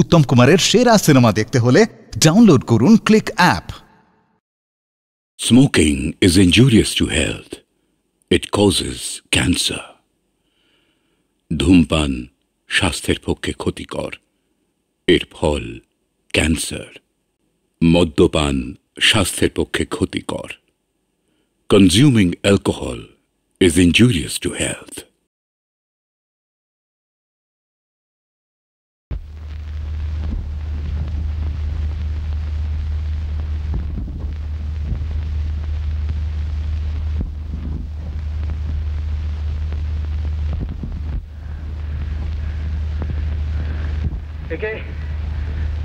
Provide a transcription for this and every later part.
উত্তম কুমারের সেরা সিনেমা দেখতে হলে ডাউনলোড করুন click app. Smoking is injurious to health. It causes cancer. ধূমপান স্বাস্থ্যের পক্ষে ক্ষতিকর, এর ফল ক্যান্সার। মদ্যপান স্বাস্থ্যের পক্ষে ক্ষতিকর। Consuming alcohol is injurious to health.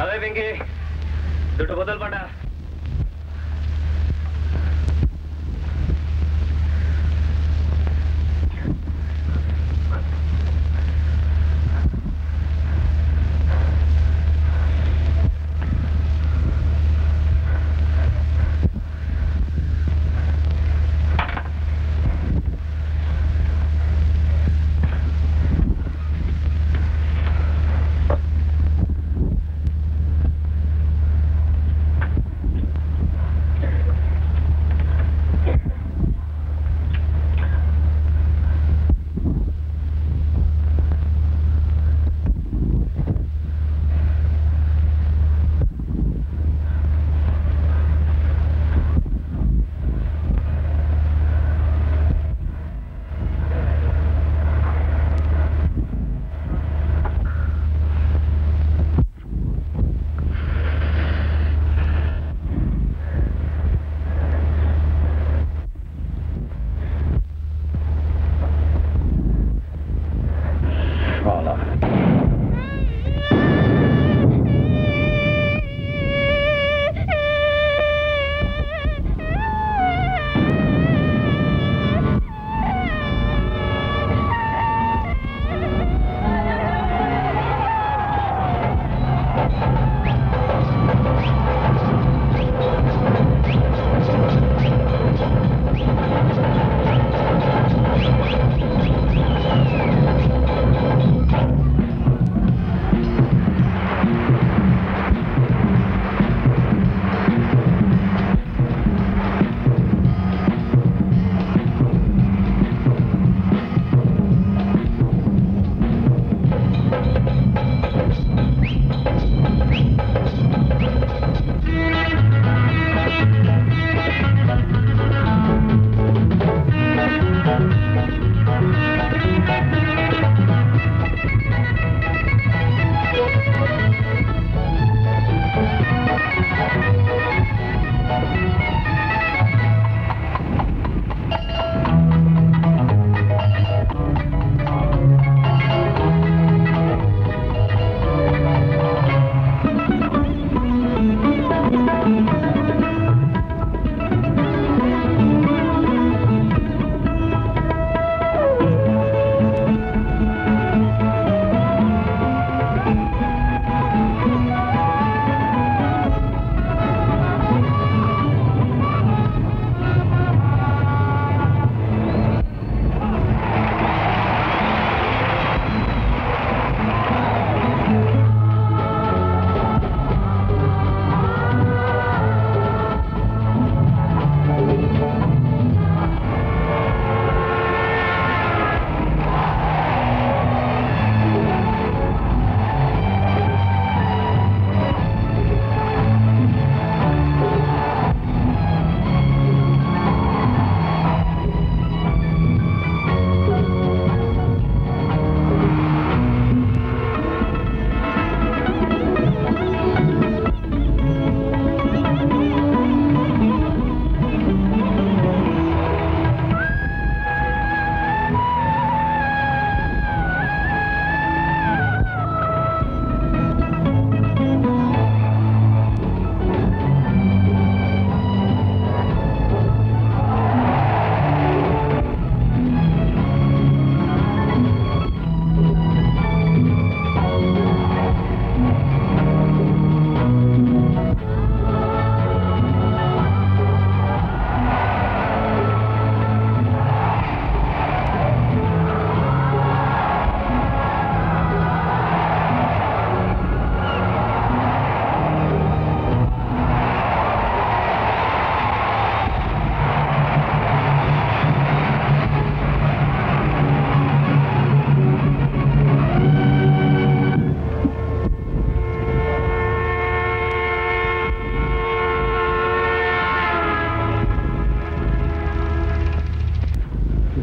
अबे पिंकी, दुटो बोतल पाठा।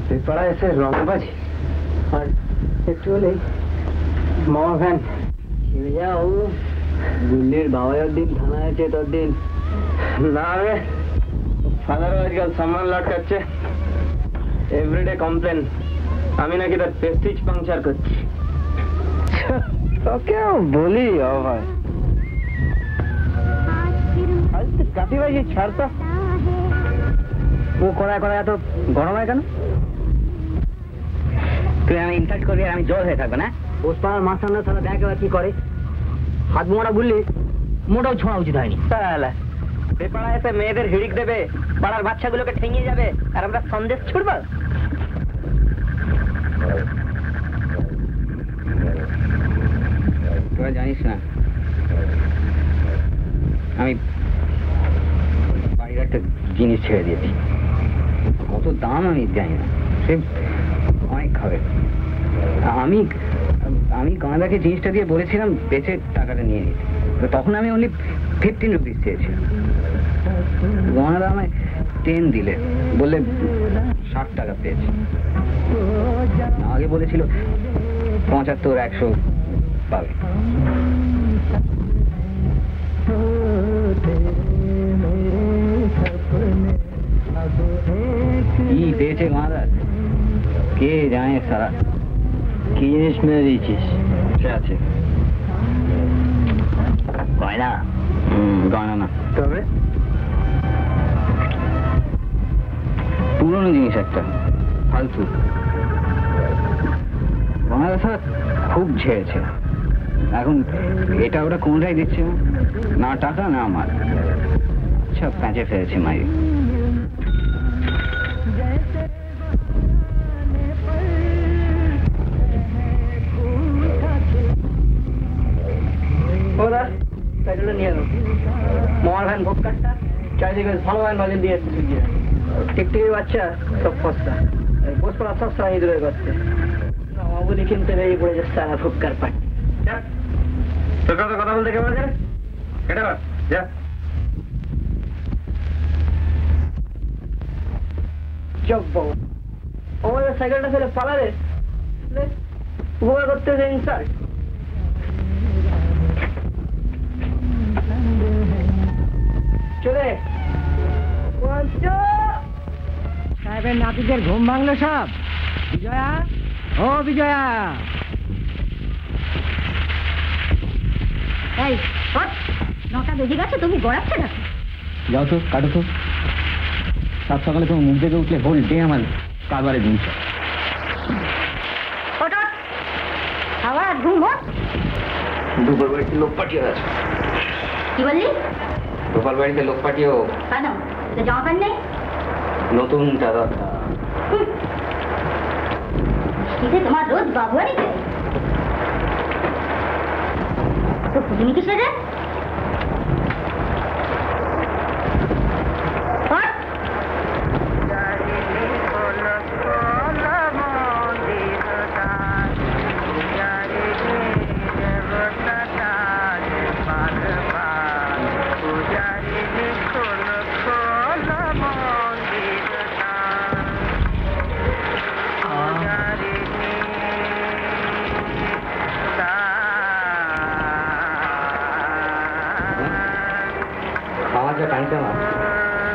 পেপারা এসে রংবাজি আর একটু হলেই মামা ভ্যান ছেড়ে যাও। দিল্লির বাবাইয়ের দিন থানা আছে তোর দিন না রে। ফাদারও আজকাল সামান লটকাচ্ছে, এভরিডে কমপ্লেন আমি নাকি তার প্রেস্টিজ পাংচার করছি। তোকেও বলি ভাই কাটিবাজি ছাড় তো। ও কড়ায় কড়ায় এত গরম হয় কেন? তুই আমি ইনসাল্ট করবি আর আমি জল হয়ে থাকবে না? পোস্টপাড়ার মার সামনে তাহলে দেখ এবার কি করে। হাত মোড়া বললি মোটাও ছোঁয়া উচিত হয়নি। তাহলে পেপারা এসে মেয়েদের হিড়িক দেবে, পাড়ার বাচ্চাগুলোকে ঠেঙিয়ে যাবে আর আমরা সন্দেশ ছুড়ব। তোরা জানিস না আমি বাড়ির একটা জিনিস ছেড়ে দিয়েছি, কত দাম আমি জানি না, সে অনেক খাবে। আমি আমি গাঁদাকে জিনিসটা দিয়ে বলেছিলাম বেচে টাকাটা নিয়ে নিতে, তখন আমি অনলি 15 রুপিস চেয়েছিলাম। গাঁদা আমায় 10 দিলে, বললে 60 টাকা পেয়েছে। আগে বলেছিল 75-100 পাবে। কি পেয়েছে গাঁদা কে জানে সারা। কি জিনিস মেরে দিয়েছিস? সে আছে গয়না? গয়না না, তবে পুরনো জিনিস একটা ফালতু। গয়না স্যার খুব ঝেড়েছে, এখন এটা ওটা কোনটাই দিচ্ছে না, টাকা না আমার। আচ্ছা প্যাঁচে ফেলেছে মাই। ওরা সাইকেলটা নিয়ে এলো, মামার ভ্যান ভোগ কাটটা চারিদিকে ভালো ভ্যান বাজে দিয়ে এসছে। টিকটিকি বাচ্চা সব সস্তা, পোস্টপাড়া সস্তা ইঁদুরের করতে মামাবুদি কিনতে বেরিয়ে পড়ে যাচ্ছে সারা ফুটকার পাট। তোর কথা কথা বলতে কেমন যায়? কেটে যা। চপ বাবু আমাদের সাইকেলটা ফেলে পালালে উপকার করতে হচ্ছে ইনসাল্ট। চলে সাহেবের নাতিদের ঘুম ভাঙলো সব। বিজয়া, ও বিজয়া, এই নটা বেজে গেছে, তুমি গড়াচ্ছ না? যাও তো, কাটো তো। সাত সকালে তোমার মুখ থেকে উঠলে হোল ডে আমার কারবারে দিন। খাওয়ার ঘুম হোক। দুপুর বাড়িতে লোক পাঠিয়ে আছে। কি বললি? দুপুর বাড়িতে লোক পাঠিয়েও কেন? জামা প্যান্ট নেই? নতুন দাদা তোমার রোজ বাবুয়ারি দেয় তো তুমি কিসে রে?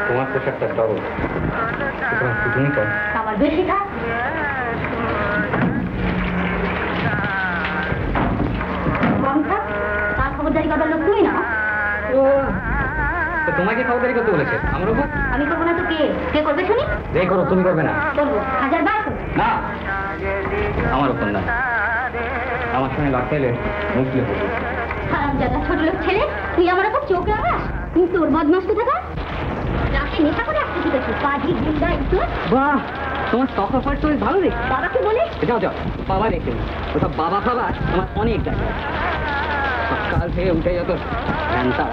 তোমার পোশাকটা ডবল, তুমি কম আমার বেশি থাক। কম থাক, তার খবরদারি করার লোক তুমি না। তোমাকে খবরদারি করতে বলেছে আমার উপর? আমি করবো না তো কে? কে করবে শুনি? যে করো, তুমি করবে না? করবো, 1000 বার করবো। না, আমার উপর না। আমার সঙ্গে লাগতে মুখলে হারাম জায়গা ছোট লোক ছেলে, তুই আমার উপর চোখ লাগাস? তুই তোর বদমাস তো থাকা রাতে নেশা করে আসতে শিখেছি। পাজি গুন্ডা একটু। বাহ, তোমার তফাৎ তো ভালো দেখ। বাবাকে বলিস? যাও যাও, বাবা দেখতে ওসব বাবা খাবার আমার অনেক দেখা। সকাল থেকে উঠে যত ঘন্টা।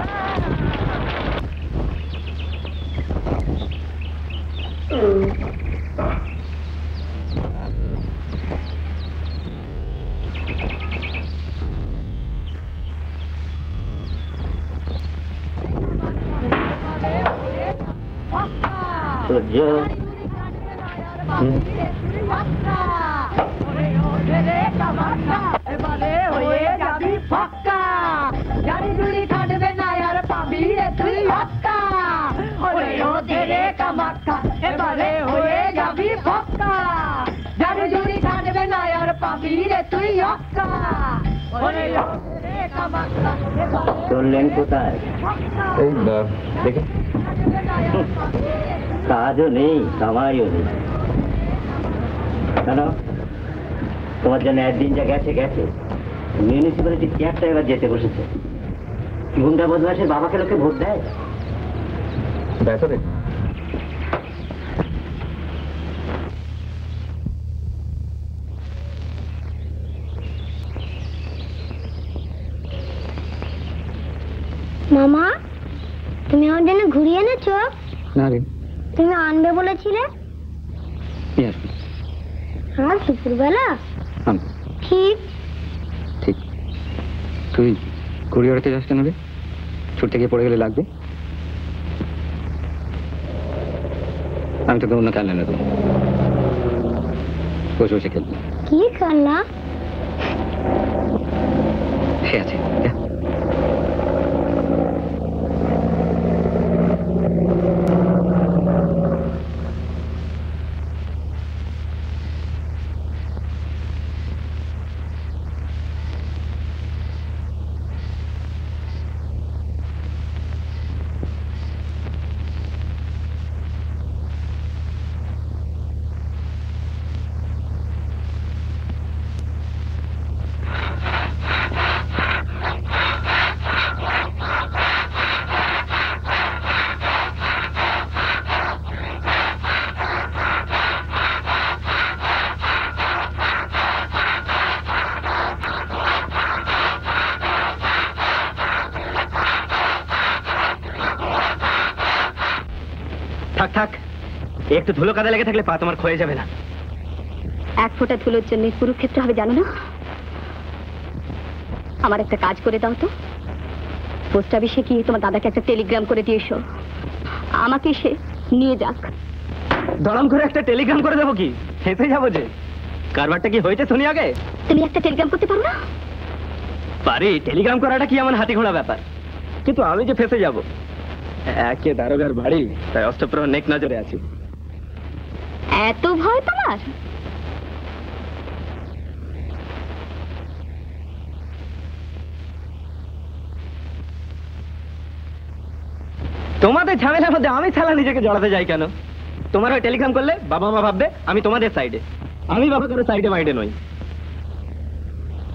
এবারে হয়ে যাবি ফাক্কা, জানি জুড়ি খাটবে না আর পাবি রে তুই হক্কা, ওরে ওদের কামাক্কা, এবারে হয়ে যাবি ফাক্কা, জানি জুড়ি খাটবে না আর পাবি রে তুই হক্কা, ওরে ওদের কামাক্কা। চললেন কোথায়? এই দেখে কাজও নেই, কামাইও নেই। কেন? তোমার জন্য একদিন যা গেছে গেছে, মিউনিসিপ্যালিটি চেয়ারটা এবার যেতে বসেছে। গুন্ডা বদমাসের বাবাকে লোকে ভোট দেয়? দেখো রে, মামা, তুমি আমার জন্য ঘুরিয়ে এনেছো? না রে, তুমি আনবে বলেছিলে। নিয়ে আসবি। আর দুপুরবেলা? ঠিক ঠিক। তুই ঘুড়ি ওড়াতে যাস কেন রে? ছুটতে গিয়ে পড়ে গেলে লাগবে। আমি তোকে অন্য খেলনা এনে দেবো, বসে বসে খেলবি। কি খেলনা? সে আছে, যা। থাক থাক, একটু ধুলো কাদা লেগে থাকলে পা তোমার ক্ষয়ে যাবে না। এক ফোঁটা ধুলোর জন্য কুরুক্ষেত্র হবে জানো না? আমার একটা কাজ করে দাও তো। পোস্ট অফিসে গিয়ে তোমার দাদাকে একটা টেলিগ্রাম করে দিয়ে এসো, আমাকে সে নিয়ে যাক। দড়াম করে একটা টেলিগ্রাম করে দেবো? কি খেতে যাবো যে? কারবারটা কি হয়েছে শুনি আগে। তুমি একটা টেলিগ্রাম করতে পারো না? পারি, টেলিগ্রাম করাটা কি এমন হাতি ঘোড়া ব্যাপার? কিন্তু আমি যে ফেসে যাব। একে দারোগার বাড়ি, তাই অষ্টপ্রহর নেক নজরে আছি। এত ভয় তোমার? তোমাদের ঝামেলার মধ্যে আমি ছাড়া নিজেকে জড়াতে যাই কেন? তোমার ওই টেলিগ্রাম করলে বাবা মা ভাববে আমি তোমাদের সাইডে, আমি বাবা কারো সাইডে মাইডে নই।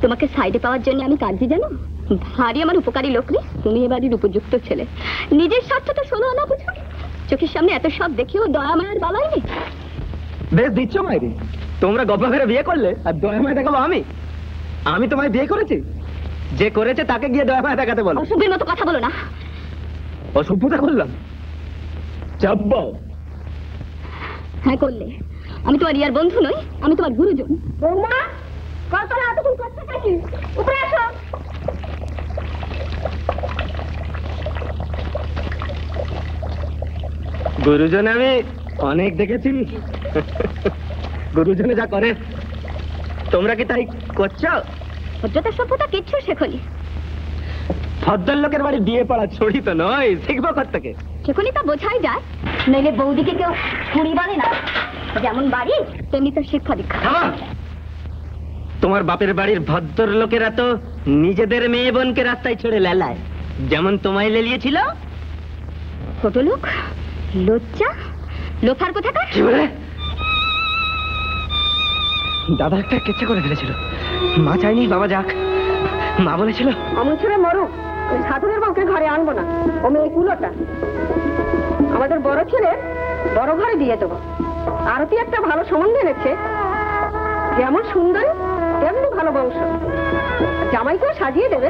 তোমাকে সাইডে পাওয়ার জন্য আমি কাঁদছি জানো? ভারী আমার উপকারী লোক রে তুমি, এবারের উপযুক্ত ছেলে। নিজের স্বার্থ তো শোনো না, বুঝো? চোখের সামনে এত সব দেখিও দয়া মায়ের বালাইনি। বেশ দিচ্ছ মাইরি, তোমরা গপ্পা করে বিয়ে করলে আর দয়া মায় দেখাবো আমি? আমি তোমায় বিয়ে করেছি? যে করেছে তাকে গিয়ে দয়া মায় দেখাতে বলো। অসভ্যের মতো কথা বলো না। অসভ্যতা করলাম? চাপবো? হ্যাঁ করলে। আমি তোমার ইয়ার বন্ধু নই, আমি তোমার গুরুজন। বৌমা, কতলা এতক্ষণ করতে থাকি, উপরে আসো। গুরুজন আমি অনেক দেখেছি। গুরুজনে যা করে তোমরা কি তাই করছো? ভদ্রতা সভ্যতা কিচ্ছু শেখনি। ভদ্রলোকের বাড়ি বিয়ে পড়া ছড়ি তো নয়, শিখবো থেকে। শেখনি তা বোঝাই যায়, নইলে বৌদিকে কেউ কুড়ি বলে না। যেমন বাড়ি তেমনি তো শিক্ষা দীক্ষা। তোমার বাপের বাড়ির ভদ্রলোকেরা তো নিজেদের মেয়ে বোনকে রাস্তায় ছেড়ে লেলায়, যেমন তোমায় লেলিয়েছিল। ছোট লোক, লজ্জা, লোফার কোথাকার। কি বলে? দাদা একটা কেচ্ছা করে ফেলেছিল, মা চাইনি বাবা যাক। মা বলেছিল আমার ছেলে মরুক, সাধুরের বউকে ঘরে আনবো না, ও মেয়ে কুলোটা। আমাদের বড় ছেলে বড় ঘরে দিয়ে দেবো। আরতি একটা ভালো সম্বন্ধ এনেছে, যেমন সুন্দরী তেমনি ভালো বংশ, জামাইকেও সাজিয়ে দেবে।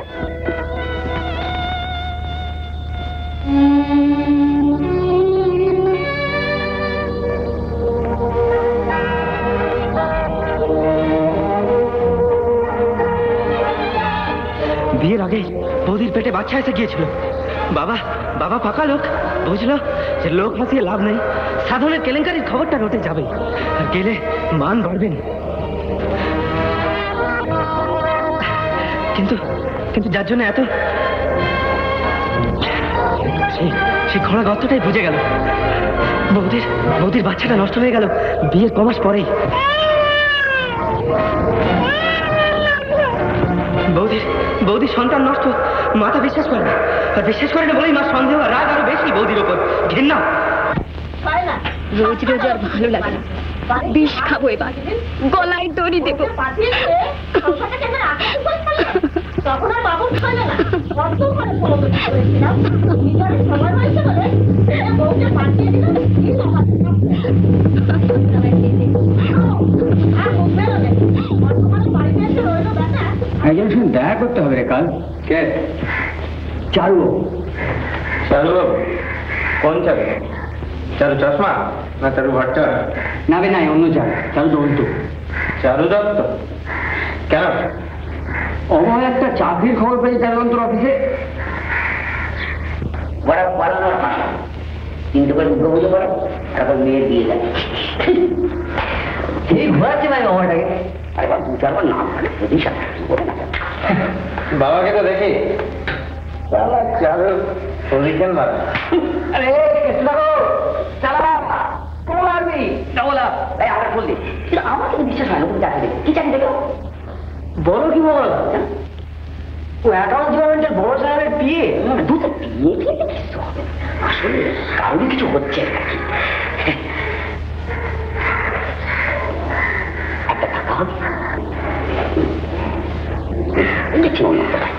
বিয়ের আগে বৌদির পেটে বাচ্চা এসে গিয়েছিল। বাবা বাবা পাকা লোক, বুঝলো? যে লোক হাসিয়ে লাভ নেই, সাধনের কেলেঙ্কারির খবরটা রটে যাবে, আর গেলে মান বাড়বেন। কিন্তু কিন্তু যার জন্য এত, সেই খোঁড়া গর্তটাই বুঝে গেল। বৌদির বাচ্চাটা নষ্ট হয়ে গেল বিয়ের কমাস পরেই। বৌদির সন্তান নষ্ট, মাতা বিশ্বাস করে না, আর বিশ্বাস করে না বলেই মা সন্দেহ আর রাগ আরো বেশি বৌদির ওপর, ঘৃণা। রোজ রোজ আর ভালো লাগে না, বিষ খাবো এবার, গলায় দড়ি দেবো। তখন আর বাবু খাবে না, কত করে সমস্ত করেছিলাম, নিজের সময় হয়েছে বলে বউকে পাঠিয়ে দিলাম। কি একজনের সঙ্গে দেখা করতে হবে রে কাল। কে? চারু। চারু কোন চারু? চারু চশমা না চারু ভট্টা? না বে নাই, অন্য চারু, চারু দন্ত। চারু দত্ত? কেন? অমর একটা চাকরির খবর পেয়েছে চারু দন্তর অফিসে। বড় পড়ানোর ভাষা কিন্তু করে দুঃখ বুঝে পড়ো, তারপর মেয়ের বিয়ে যায়। এই ঘোরাচ্ছে ভাই অমরটাকে। আরে বা 2-4 নাম যদি বাবাকে তো দেখি চারু পজিশন মারা। আরে কৃষ্ণ চালা কেমন আসবি চাওলা এই আবার বললি আমার কিন্তু বিশ্বাস হয় না। তুমি চাকরি দেখো, কি চাকরি দেখো? বড় কি বল, ও অ্যাকাউন্ট ডিপার্টমেন্টের বড় সাহেবের বিয়ে। দুটো বিয়ে খেলে কিছু হবে না, আসলে কারোরই কিছু হচ্ছে নাকি। একটা টাকা হবে দেখছি অন্য কথা।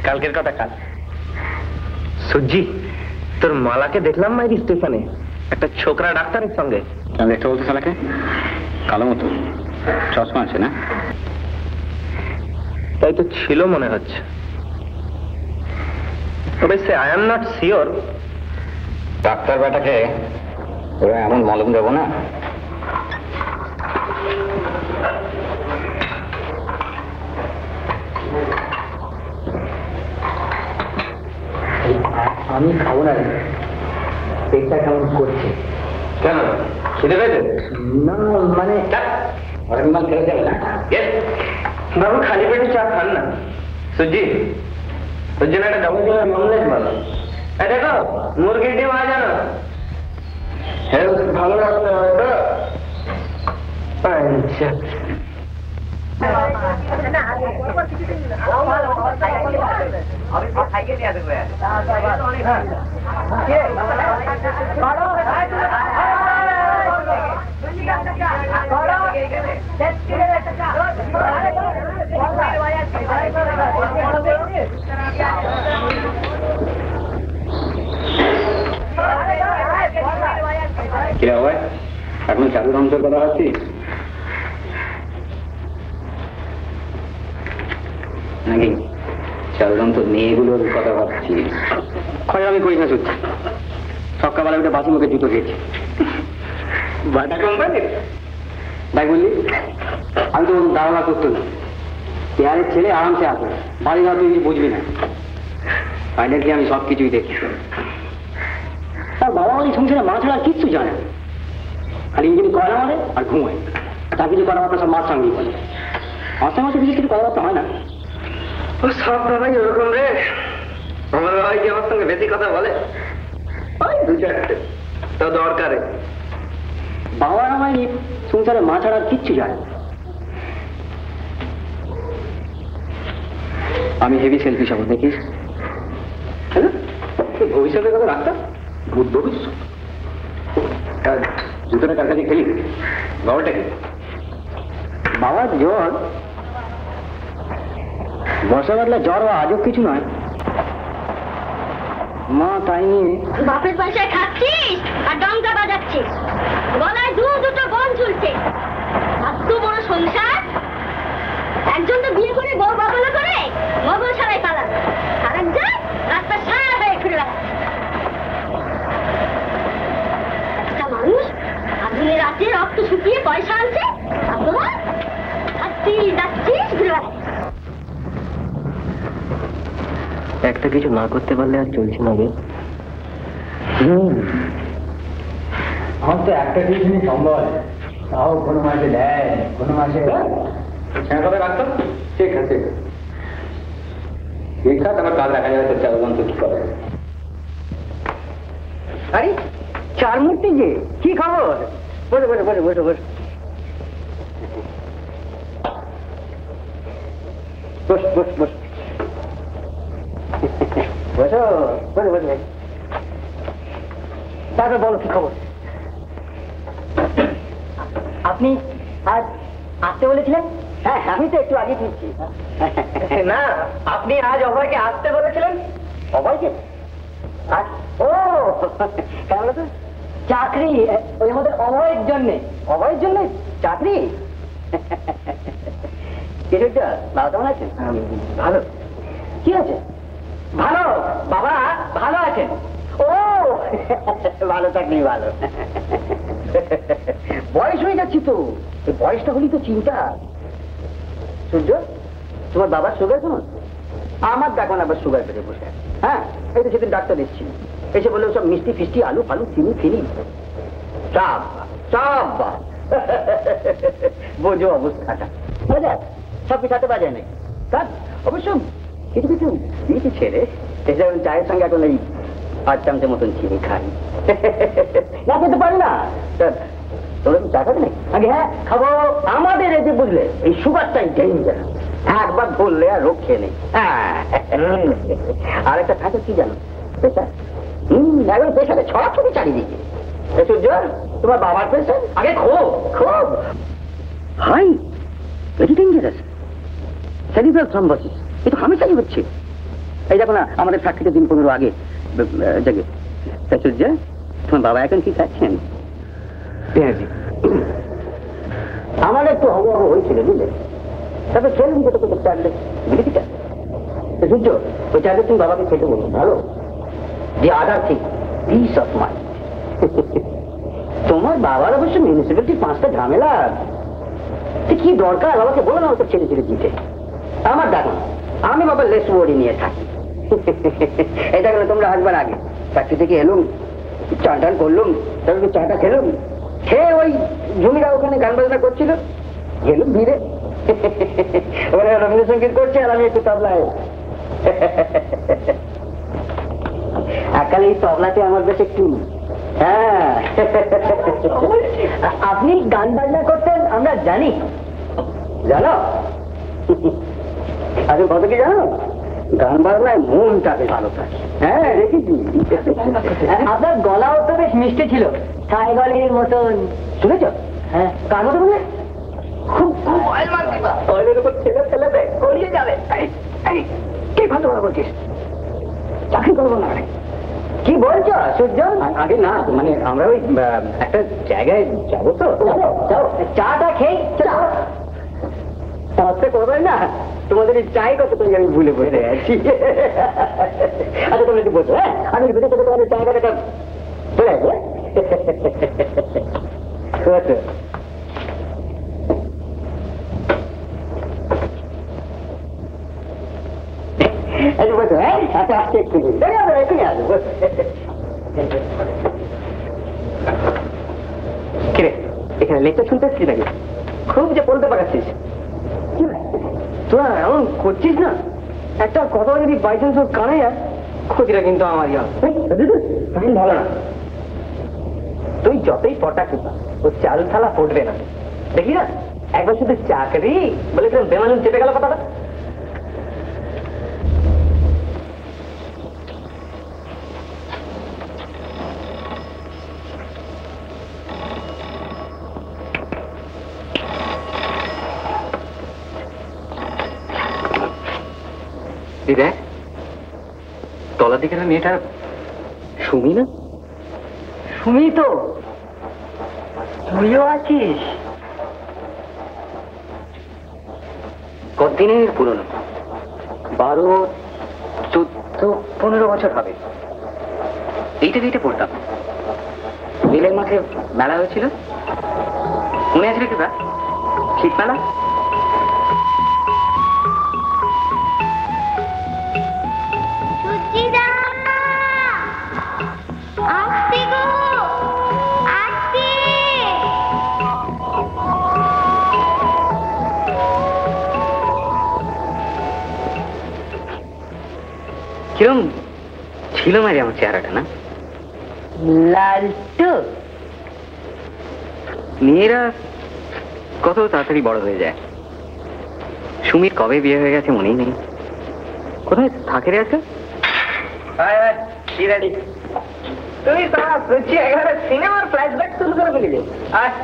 কালকের কথা কাল। সুজি, তোর মালাকে দেখলাম মাইরি স্টেশনে একটা ছোকরা ডাক্তারের সঙ্গে। কেন দেখতে বলতে শালাকে? কালো মতো, চশমা আছে না? তাই তো ছিল মনে হচ্ছে, তবে সে I am not sure. Doctor বেটাকে ওরা এমন মলম দেবো না। আমি খাবো না, পেটটা কেমন করছে। কেন খিদে পেয়েছে? না মানে মাল ফেরত যাবে না। বাবু খালি পেটে চা খান না। সুজি, তোর জন্য একটা ডাবল ডিমের অমলেট ভালো। দেখো মুরগির ডিম আয় জানো, হেলথ ভালো রাখতে হবে তো। আচ্ছা কিরা ভাই, এখন চালু ধ্বংসের কথা হচ্ছি নাকি? চালুরাম তো মেয়েগুলোর কথা ভাবছি। খয়রামি করিস না সত্যি, সকালবেলা ওটা বাসি মুখে জুতো খেয়েছি। বাটা কোম্পানির তাই বললি? আমি তো ধারণা করতো না, পেয়ারের ছেলে আরামসে আসবে, বাড়ি ঘর তুই কিছু বুঝবি না। ফাইনাল কি আমি সব কিছুই দেখি। তার বাবা বাড়ি সংসারে মা ছাড়া কিচ্ছু জানে না, খালি ইঞ্জিনি কয়লা মারে আর ঘুমায়। তার কিছু কথাবার্তা সব মার সঙ্গেই বলে, মাসে মাসে বিশেষ কিছু কথাবার্তা হয় না। ও সব বাবাই ওরকম রে। আমার বাবাই কি আমার সঙ্গে বেশি কথা বলে? ওই 2-4টে তো দরকারে। বাবা আমার সংসারে মা ছাড়া কিচ্ছু জানে না। আমি হেভি সেলফিশ হবো, দেখিস? ভবিষ্যতের কথা রাখতাম, বুদ্ধ ভবিষ্যৎ। জুতোটা কার কাছে খেলি? বাবাটা কি? বাবার জ্বর, বর্ষা বাদলা জ্বর আজব কিছু নয়। মা তাই নিয়ে বাপের পয়সায় খাচ্ছিস আর ডঙ্কা বাজাচ্ছিস, গলায় দুটো বোন ঝুলছে। এত বড় সংসার, একজন তো বিয়ে করে বউ বাবলা করে মগল সারাই পালা, আর একজন রাস্তা সারা হয়ে ঘুরে বেড়াচ্ছে। একটা মানুষ আগুনে রাতে রক্ত শুকিয়ে পয়সা আনছে, যাচ্ছিস ঘুরে বেড়াচ্ছিস। একটা কিছু না করতে পারলে আর চলছে না গে। আমার তো একটা টিউশনই সম্ভব, তাও কোনো মাসে দেয়, কোনো মাসে ছেড়ে কবে রাখতো? ঠিক আছে ঠিক আছে, আমার কাল দেখা যাবে তোর চাল বন্ধ কি করে। আরে চার মূর্তি যে কি খবর? বসো বসো বসো বসো বসো বস বস বস বসো বসো বসো। তারপর বলো কি খবর? আপনি আজ আসতে বলেছিলেন? হ্যাঁ আমি তো একটু আগে ফিরছি। না আপনি আজ অভয়কে আসতে বলেছিলেন। অভয়কে? ও কেন বলতো? চাকরি ওই আমাদের অভয়ের জন্যে। অভয়ের জন্যে চাকরি? কিছুটা বাবা কেমন আছেন? ভালো। কি আছে? ভালো বাবা ভালো আছেন। ও ভালো চাকরি ভালো। বয়স হয়ে যাচ্ছি তো, বয়সটা হলেই তো চিন্তা। সূর্য তোমার বাবার সুগার কেমন? আমার দেখো না আবার সুগার পেটে বসে। হ্যাঁ এই তো সেদিন ডাক্তার এসেছিল, এসে বললো সব মিষ্টি ফিষ্টি আলু ফালু চিনি ফিনি চাপ চাপ। বোঝো অবস্থাটা, বোঝা সব কিছু হাতে বাজায় নাই। কাজ অবশ্য কিছু কিছু দিয়েছি ছেড়ে, যেমন চায়ের সঙ্গে এখন এই 8 চামচের মতন চিনি খাই। না খেতে পারি না। তোর চা খাবে না? আগে হ্যাঁ খাবো। আমাদের এই যে বুঝলে এই সুগারটাই ডেঞ্জার, একবার বললে আর রক্ষে নেই। আর একটা থাকে কি জানো? প্রেশার। এখন প্রেশারে ছড়াছড়ি চারিদিকে। সূর্য তোমার বাবার প্রেশার আগে খুব খুব high, very dangerous. Cerebral thrombosis এ তো হামেশাই হচ্ছে। এই দেখো না আমাদের ফ্যাক্টরিতে দিন 15 আগে জাগে। সূর্য তোমার বাবা এখন কি খাচ্ছেন? পেঁয়াজি। আমার একটু হবো হয়েছিল বুঝলে, তারপরে খেলুন কত কত ট্যাবলেট বিলিটিটা। সূর্য ওই ট্যাবলেট তুমি বাবাকে খেতে বলুন, ভালো যে other thing piece of mind. তোমার বাবার অবশ্য মিউনিসিপ্যালিটি 5টা ঝামেলা, কি দরকার বাবাকে বলো না ওসব ছেড়ে ছেড়ে দিতে। আমার দেখো আমি বাবার লেস ওয়ার্ডি নিয়ে থাকি। এটা গেলে তোমরা আসবার আগে ফ্যাক্টরি থেকে এলুম, চান টান করলুম, তারপর চাটা খেলুম, খেয়ে ওই জমিরা ওখানে গান বাজনা করছিল, গেলুম ভিড়ে ওখানে রবীন্দ্রসঙ্গীত করছে আর আমি একটু তবলায়। আজকাল এই তবলাতে আমার বেশ একটু। হ্যাঁ আপনি গান বাজনা করতেন আমরা জানি। জানো আচ্ছা কত কি জানো? গান বাজনায় মনটাকে ভালো থাকে। হ্যাঁ দেখেছি। আপনার গলাও তো বেশ মিষ্টি ছিল, সাইগলের মতন। শুনেছ? হ্যাঁ কার মতো বলে? খুব খুব অয়েল মার্কা, অয়েলের উপর ছেলে ফেলে দেয়, গড়িয়ে যাবে। কে ভালো কথা বলছিস? চাকরি করবো না? কি বলছো সূর্য? আগে না মানে আমরা ওই একটা জায়গায় যাবো তো, চাটা খেয়ে আসতে করবে না। তোমাদের এই চাই কত করে আমি ভুলে বসে আছি। আচ্ছা তোমরা একটু বসো। হ্যাঁ আমি ভেতরে থেকে তোমাদের চা খাটা চলে আসবো। আচ্ছা বসো। হ্যাঁ আচ্ছা আসছে এক্ষুনি এক্ষুনি আসবো। কিরে এখানে লেকচার শুনতে এসছিস নাকি? খুব যে বলতে পারছিস তোরা এমন করছিস না, একটা কথা যদি বাই চান্স ওর কানে যায় ক্ষতিটা কিন্তু আমারই হবে। ভালো না, তুই যতই পটা কিবা ও চাল থালা পড়বে না। দেখি না একবার শুধু চাকরি বলে বেমালুম চেপে গেল কথাটা। দেখ তলার দিকে মেয়েটা সুমি না? সুমি তো তুইও আছিস? কতদিনের পুরনো? 12, 14, 15 বছর হবে। এইটা পড়তাম। বিলের মাঠে মেলা হয়েছিল, মনে আছে কি? শীত মেলা। সুচিদা কিরম ছিল মাঝে আমার চেহারাটা, না? লালটু মেয়েরা কত তাড়াতাড়ি বড় হয়ে যায়। সুমির কবে বিয়ে হয়ে গেছে মনেই নেই। কোথায় থাকে রে আছে? তুই একেবারে সিনেমার ফ্ল্যাশব্যাক শুরু করে ফেলি। আয়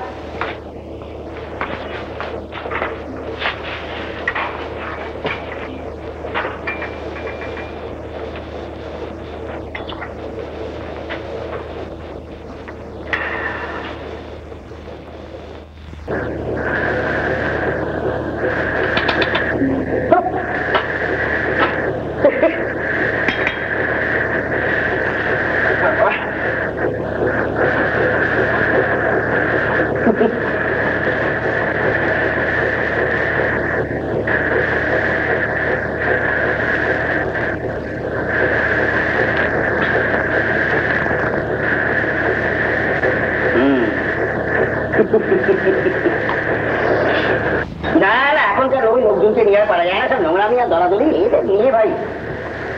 না না, এখনকার ওই লোকজনকে নিয়ে আর পারা যায় না। সব নোংরামি আর দলাদলি নিয়ে ভাই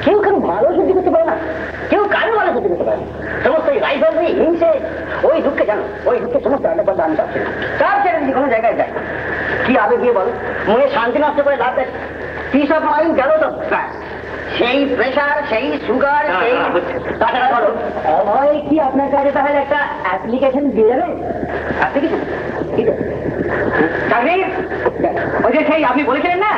কেউ কারো ভালো সহ্য করতে পারে না, কেউ কারো ভালো সহ্য করতে পারে না। সমস্ত রাইভালরি, হিংসে, ওই দুঃখে জানো, ওই দুঃখে সমস্ত একটা দান সব ছেড়ে দিদি কোনো জায়গায় যায়। কি আবে গিয়ে বল, মনে শান্তি নষ্ট করে লাভ দেয়। পিস অফ মাইন্ড গেল তো, সেই প্রেশার, সেই সুগার, সেই তাছাড়া বলো অভয় কি আপনার কাছে তাহলে একটা অ্যাপ্লিকেশন দিয়ে যাবে? অ্যাপ্লিকেশন ঠিক আছে চাকরি, ওই যে সেই আপনি বলেছিলেন না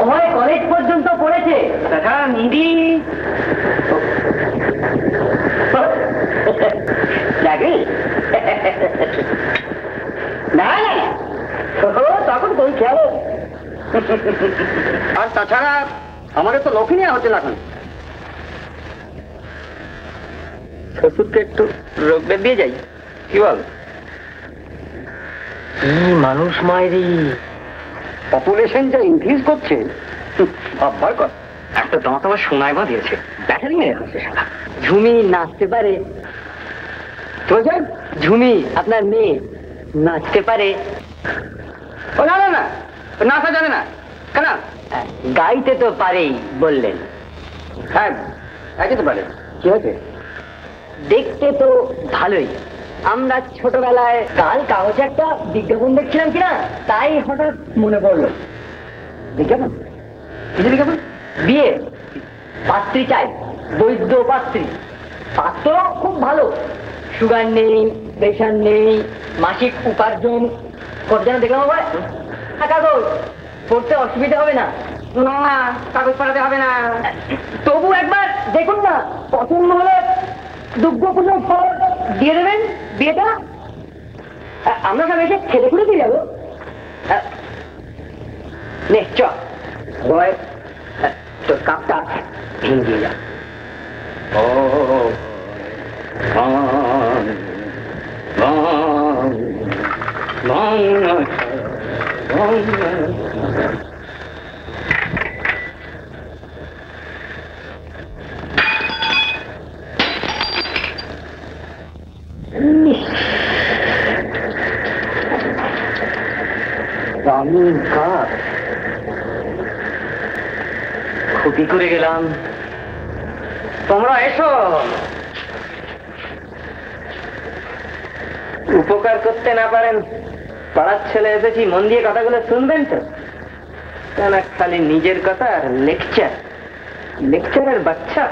অভয় কলেজ পর্যন্ত পড়েছে, তাছাড়া নিদি চাকরি না না তখন তুই খেয়াল। আর তাছাড়া আমাদের তো লোকই নেওয়া হচ্ছে না এখন। শ্বশুরকে একটু রোগবে দিয়ে যাই, কি বল? মানুষ মায়েরি পপুলেশন যা ইনক্রিজ করছে, ভয় কর। একটা তোমার তোমার সোনায় বা দিয়েছে, ব্যাটারি মেরে হচ্ছে সারা। ঝুমি নাচতে পারে, ঝুমি আপনার মেয়ে নাচতে পারে। ও না না না, নাচা জানে না কেন? গাইতে তো পারেই বললেন। হ্যাঁ গাইতে তো পারে, কি হয়েছে? দেখতে তো ভালোই। আমরা ছোটবেলায় কাল কাগজে একটা বিজ্ঞাপন দেখছিলাম কিনা, তাই হঠাৎ মনে পড়লো। বিজ্ঞাপন? কিছু বিজ্ঞাপন? বিয়ে পাত্রী চাই, বৈধ পাত্রী। পাত্র খুব ভালো, সুগার নেই, প্রেশার নেই, মাসিক উপার্জন কত যেন দেখলাম। আবার কাগজ পড়তে অসুবিধা হবে না। না কাগজ পড়াতে হবে না, তবু একবার দেখুন না, পছন্দ হলে দুর্গপূর্ণ ফল দিয়ে দেবেন। বিয়েটা আমরা সব এসে ছেলে খুলে দিয়ে যাবো। নে চ তোর কাপটা ভেঙে দিয়ে যা। ক্ষতি করে গেলাম, তোমরা এসো। উপকার করতে না পারেন, পাড়ার ছেলে এসেছি, মন দিয়ে কথাগুলো শুনবেন তো। কেন খালি নিজের কথা আর লেকচার, লেকচারের বাচ্চা।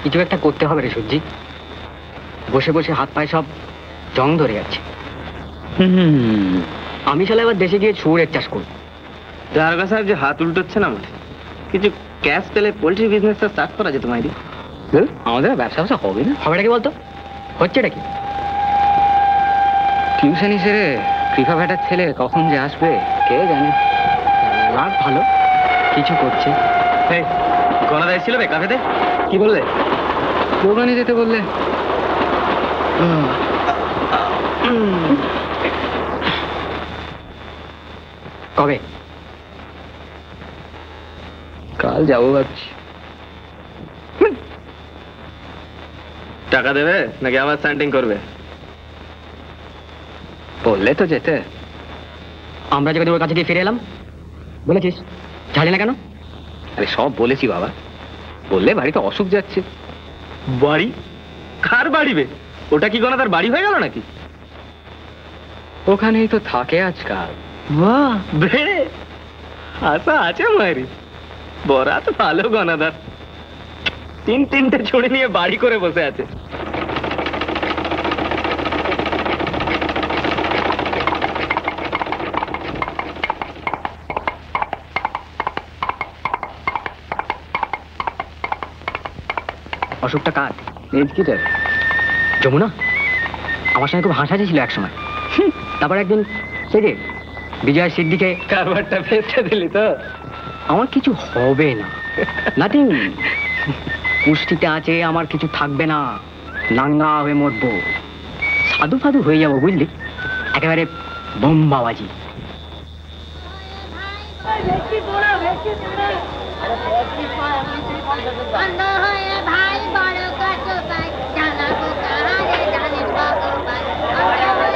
কিছু একটা করতে হবে রে সূর্যি, বসে বসে হাত পায়ে সব জং ধরে যাচ্ছে। আমি শালা এবার দেশে গিয়ে শুয়োরের চাষ করব। দারোগা সাহেব যে হাত উল্টোচ্ছে না আমার, কিছু ক্যাশ পেলে পোল্ট্রি বিজনেসটা স্টার্ট করা যেত মাইরি। আমাদের ব্যবসা হবে না। হবেটা কি বলতো? হচ্ছেটা কি? টিউশনি সেরে কৃপা ভেটার ছেলে কখন যে আসবে কে জানে। রাত ভালো, কিছু করছে। গলা দেয় ছিল বে কাফেতে, কি বললে? দোকানে যেতে বললে। কবে? কাল যাবো ভাবছি। টাকা দেবে নাকি আবার স্যান্টিং করবে? বললে তো যেতে। আমরা যে ওর কাছে গিয়ে ফিরে এলাম, বলেছিস ছাড়ি না কেন? আরে সব বলেছি বাবা, বললে বাড়িতে অসুখ যাচ্ছে। বাড়ি? কার বাড়ি বে? ওটা কি গনা তার বাড়ি হয়ে গেল নাকি? ওখানেই তো থাকে আজকাল। বাহ বে, আশা আছে মায়েরি। বড়া তো ভালো গনাদার, তিনটে ছড়ি নিয়ে বাড়ি করে বসে আছে। অসুখটা কার? এজকিটার। যমুনা আমার সঙ্গে খুব হাসাহাসি ছিল এক সময়। তারপর একদিন সেই যে বিজয় সিদ্দিকে কারবারটা ফেসে দিলি তো? আমার কিছু হবে না, নাথিং। পুষ্টিতে আছে, আমার কিছু থাকবে না, নাঙ্গা হয়ে মরবো, সাধু ফাধু হয়ে যাবো, বুঝলি? একেবারে বোম্বাবাজি। ভাই বড় কত ভাই জানাবো কাহারে জানে ভগবান। ভাই বড় কত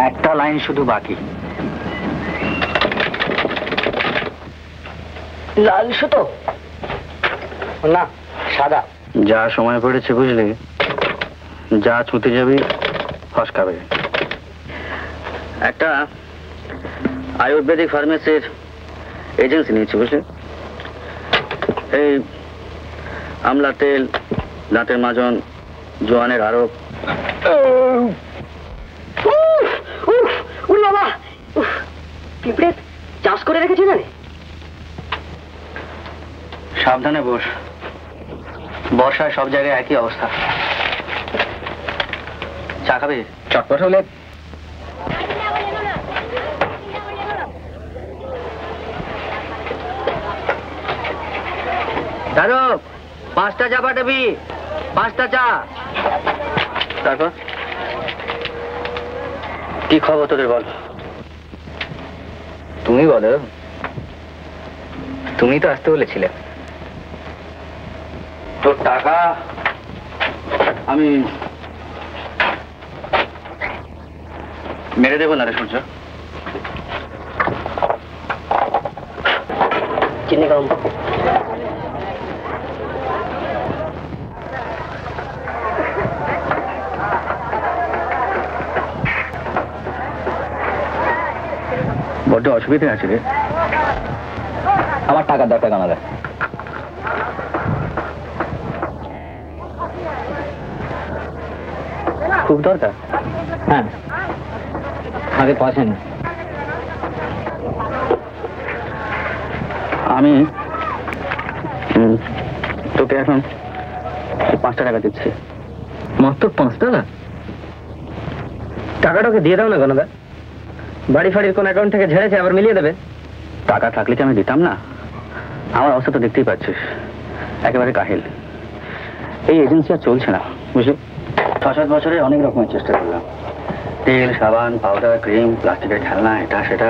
একটা লাইন শুধু বাকি। লাল সুতো না সাদা। যা সময় পড়েছে বুঝলি, যা ছুটে যাবি ফসকাবে। একটা আয়ুর্বেদিক ফার্মেসির এজেন্সি নিয়েছি বুঝলি। এই আমলা তেল, দাঁতের মাজন, জোয়ানের আরব। বাবা পিঁপড়ে চাষ করে রেখেছি জানে। সাবধানে বস, বর্ষায় সব জায়গায় একই অবস্থা। চা খাবি? চটপট হলে দাদু 5টা চা পাঠাবি, 5টা চা। তারপর কি খবর তোদের বল? তুমি বলো, তুমি তো আসতে বলেছিলে। তোর টাকা আমি মেরে দেবো না রে সূর্য। চিনি কম। বড্ড অসুবিধা আছে রে। আমার টাকার দরকার কানাদা। খুব দরকার? হ্যাঁ, আগে পয়সা নেই। আমি তোকে এখন 5টা টাকা দিচ্ছি। মাত্র 5 টাকা? টাকাটা ওকে দিয়ে দাও না গণদা। বাড়ি ফাড়ির কোন অ্যাকাউন্ট থেকে ঝেড়েছে, আবার মিলিয়ে দেবে। টাকা থাকলে কি আমি দিতাম না? আমার অবস্থা তো দেখতেই পাচ্ছিস, একেবারে কাহিল। এই এজেন্সি আর চলছে না বুঝলি। 6-7 বছরে অনেক রকমের চেষ্টা করলাম, তেল, সাবান, পাউডার, ক্রিম, প্লাস্টিকের খেলনা, এটা সেটা,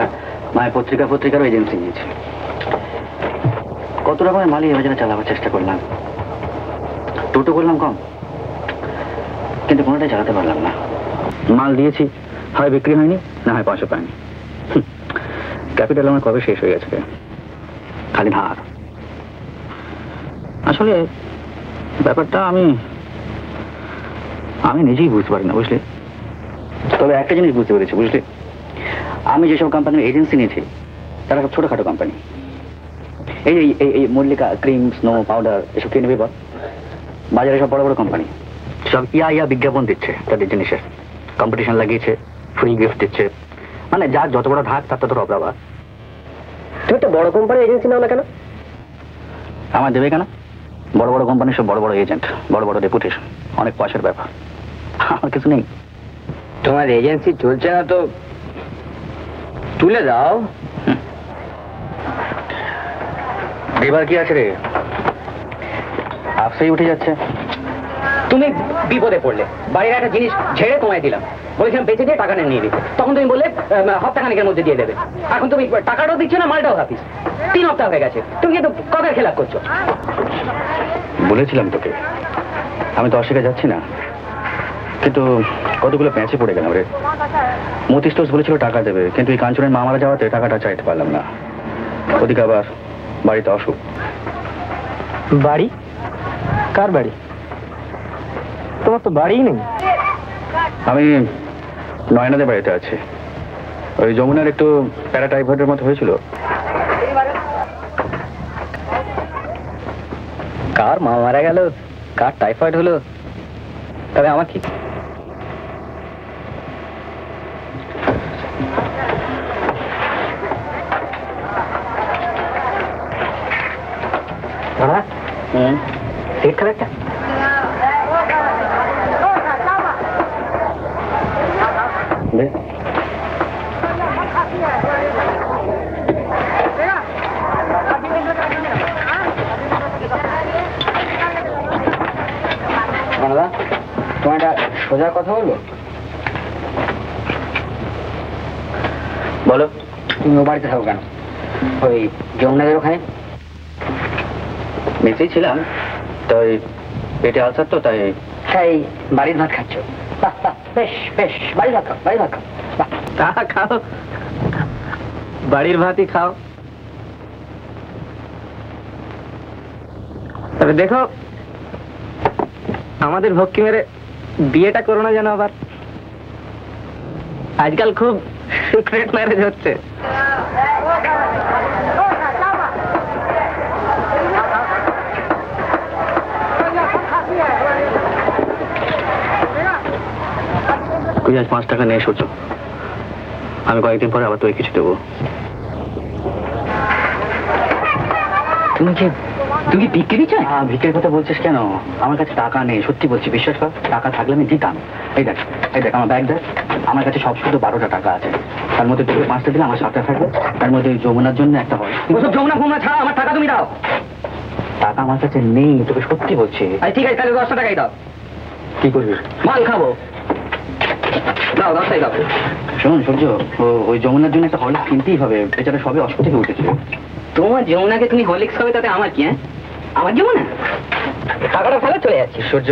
মায়ের পত্রিকারও এজেন্সি নিয়েছে। কত রকমের মালই এবার চালাবার চেষ্টা করলাম, টোটো করলাম কম, কিন্তু কোনোটাই চালাতে পারলাম না। মাল দিয়েছি, হয় বিক্রি হয়নি, না হয় পয়সা পাইনি। ক্যাপিটাল আমার কবে শেষ হয়ে গেছে, খালি ধার। আসলে ব্যাপারটা আমি নিজেই বুঝতে পারি না, বুঝলি। তবে একটা জিনিস বুঝতে পেরেছি, বুঝলি, আমি যেসব কোম্পানির এজেন্সি নিয়েছি তারা সব ছোটখাটো কোম্পানি। এই এই মল্লিকা ক্রিম, স্নো পাউডার এসব কিনে নেবে বল। বাজারে সব বড় বড় কোম্পানি সব ইয়া বিজ্ঞাপন দিচ্ছে, তাদের জিনিসের কম্পিটিশন লাগিয়েছে, ফ্রি গিফট দিচ্ছে, মানে যার যত বড় ধাক তার তত রবরাবা। তুমি একটা বড় কোম্পানির এজেন্সি নাও না কেন? আমার দেবে কেন? বড় বড় কোম্পানি সব বড় বড় এজেন্ট, বড় বড় ডেপুটেশন, অনেক পয়সার ব্যাপার। আমার কিছু নেই। তোমার এজেন্সি চলছে না তো তুলে দাও। এবার কি আছে রে, আপসেই উঠে যাচ্ছে। তুমি বিপদে পড়লে, বাড়ির একটা জিনিস ঝেড়ে তোমায় দিলাম, বলেছিলাম বেঁচে দিয়ে টাকা নিয়ে নিতে, তখন তুমি বললে হপ্তাখানিকের মধ্যে দিয়ে দেবে। এখন তুমি টাকাটাও দিচ্ছ না, মালটাও হাফিস। 3 সপ্তাহ হয়ে গেছে, তুমি কিন্তু কবের খেলাপ করছো। বলেছিলাম তোকে আমি তো অস্বীকার যাচ্ছি না, কিন্তু কতগুলো প্যাঁচে পড়ে গেলাম রে। মতি স্টোর্স বলেছিল টাকা দেবে, কিন্তু এই কাঞ্চনের মা মারা যাওয়াতে টাকাটা চাইতে পারলাম না। ওদিকে আবার বাড়িতে অসুখ। বাড়ি? কার বাড়ি? তোমার তো বাড়িই নেই। আমি নয়নাদের বাড়িতে আছি। ওই যমুনার একটু প্যারাটাইফয়েডের মতো হয়েছিল। কার মা মারা গেল, কার টাইফয়েড হলো, তবে আমার কি? সিট খাবে একটা? তোমার একটা সোজা কথা বলবো? বলো। তুমি ও বাড়িতে থাকো কেন? ওই যমুনাদের ওখানে? মেসেই ছিলাম, তাই পেটে আলসার তো, তাই বাড়ির ভাত খাচ্ছ? বেশ বেশ, বাড়ির ভাত খাও, বাড়ির ভাত খাও। তা খাও, বাড়ির ভাতই খাও। তবে দেখো, আমাদের ভক্তি মেরে বিয়েটা করো না যেন আবার। আজকাল খুব সিক্রেট ম্যারেজ হচ্ছে। তুই আজ 5 টাকা নিয়ে এসেছো, আমি কয়েকদিন পরে আবার তোকে কিছু দেবো। তুমি কি বিক্রি চাই? ভিক্ষের কথা বলছিস কেন? আমার কাছে টাকা নেই, সত্যি বলছি, বিশ্বাস কর। টাকা থাকলে আমি দিতাম। এই দেখ আমার ব্যাগ দেখ, আমার কাছে সব শুধু 12টা টাকা আছে। তার মধ্যে তোকে 5টা দিলে আমার 7টা থাকবে, তার মধ্যে যমুনার জন্য একটা হয়। যমুনা ছাড়া আমার টাকা তুমি দাও। টাকা আমার কাছে নেই, তোকে সত্যি বলছি। ঠিক আছে, তাহলে 10টা টাকাই দাও। কি করবি? মাল খাবো। দাও, 10টাই দাও। শোন সূর্য, ওই যমুনার জন্য একটা হরলিক্স কিনতেই হবে, বেচারা সবে অসুখ থেকে উঠেছে। তোমার যমুনাকে তুমি হরলিক্স খাবে, তাতে আমার কি? আমার যমুনা টাকাটা ফেলে চলে যাচ্ছে। সূর্য,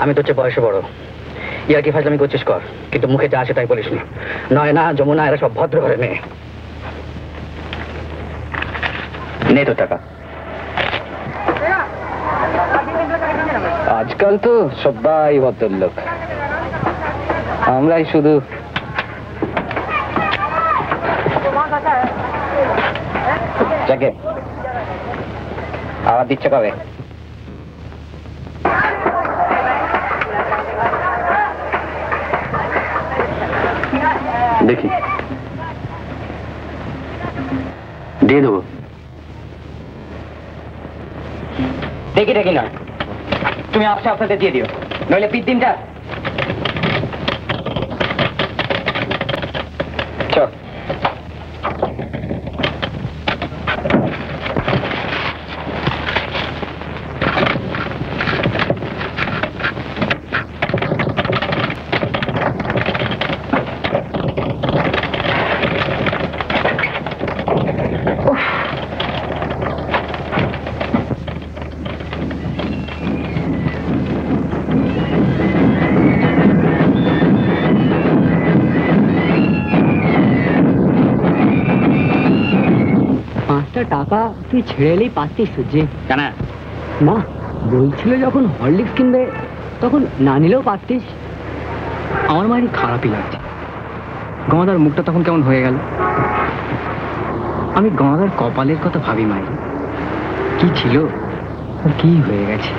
আমি তোর চেয়ে বয়সে বড়, ইয়ার্কি ফাজলামি করছিস কর, কিন্তু মুখে যা আসে তাই বলিস না। নয় না, যমুনা এরা সব ভদ্র ঘরে মেয়ে। নে তোর টাকা। আজকাল তো সবাই ভদ্রলোক, আমরাই শুধু। যাকে আবার দিচ্ছে কবে? দেখি, দিয়ে দেবো। দেখি না, তুমি আপনাদের দিয়ে দিও, নইলে পিদ্দিনটা। চল। টাকা তুই ছেড়ে এলেই পারতিস সূর্যি। কেন? না, বলছিল যখন হরলিক্স কিনবে তখন না নিলেও পারতিস। আমার মায়েরই খারাপই লাগছে। গঙ্গাদার মুখটা তখন কেমন হয়ে গেল। আমি গঙ্গাদার কপালের কথা ভাবি মায়ের, কি ছিল আর কি হয়ে গেছে।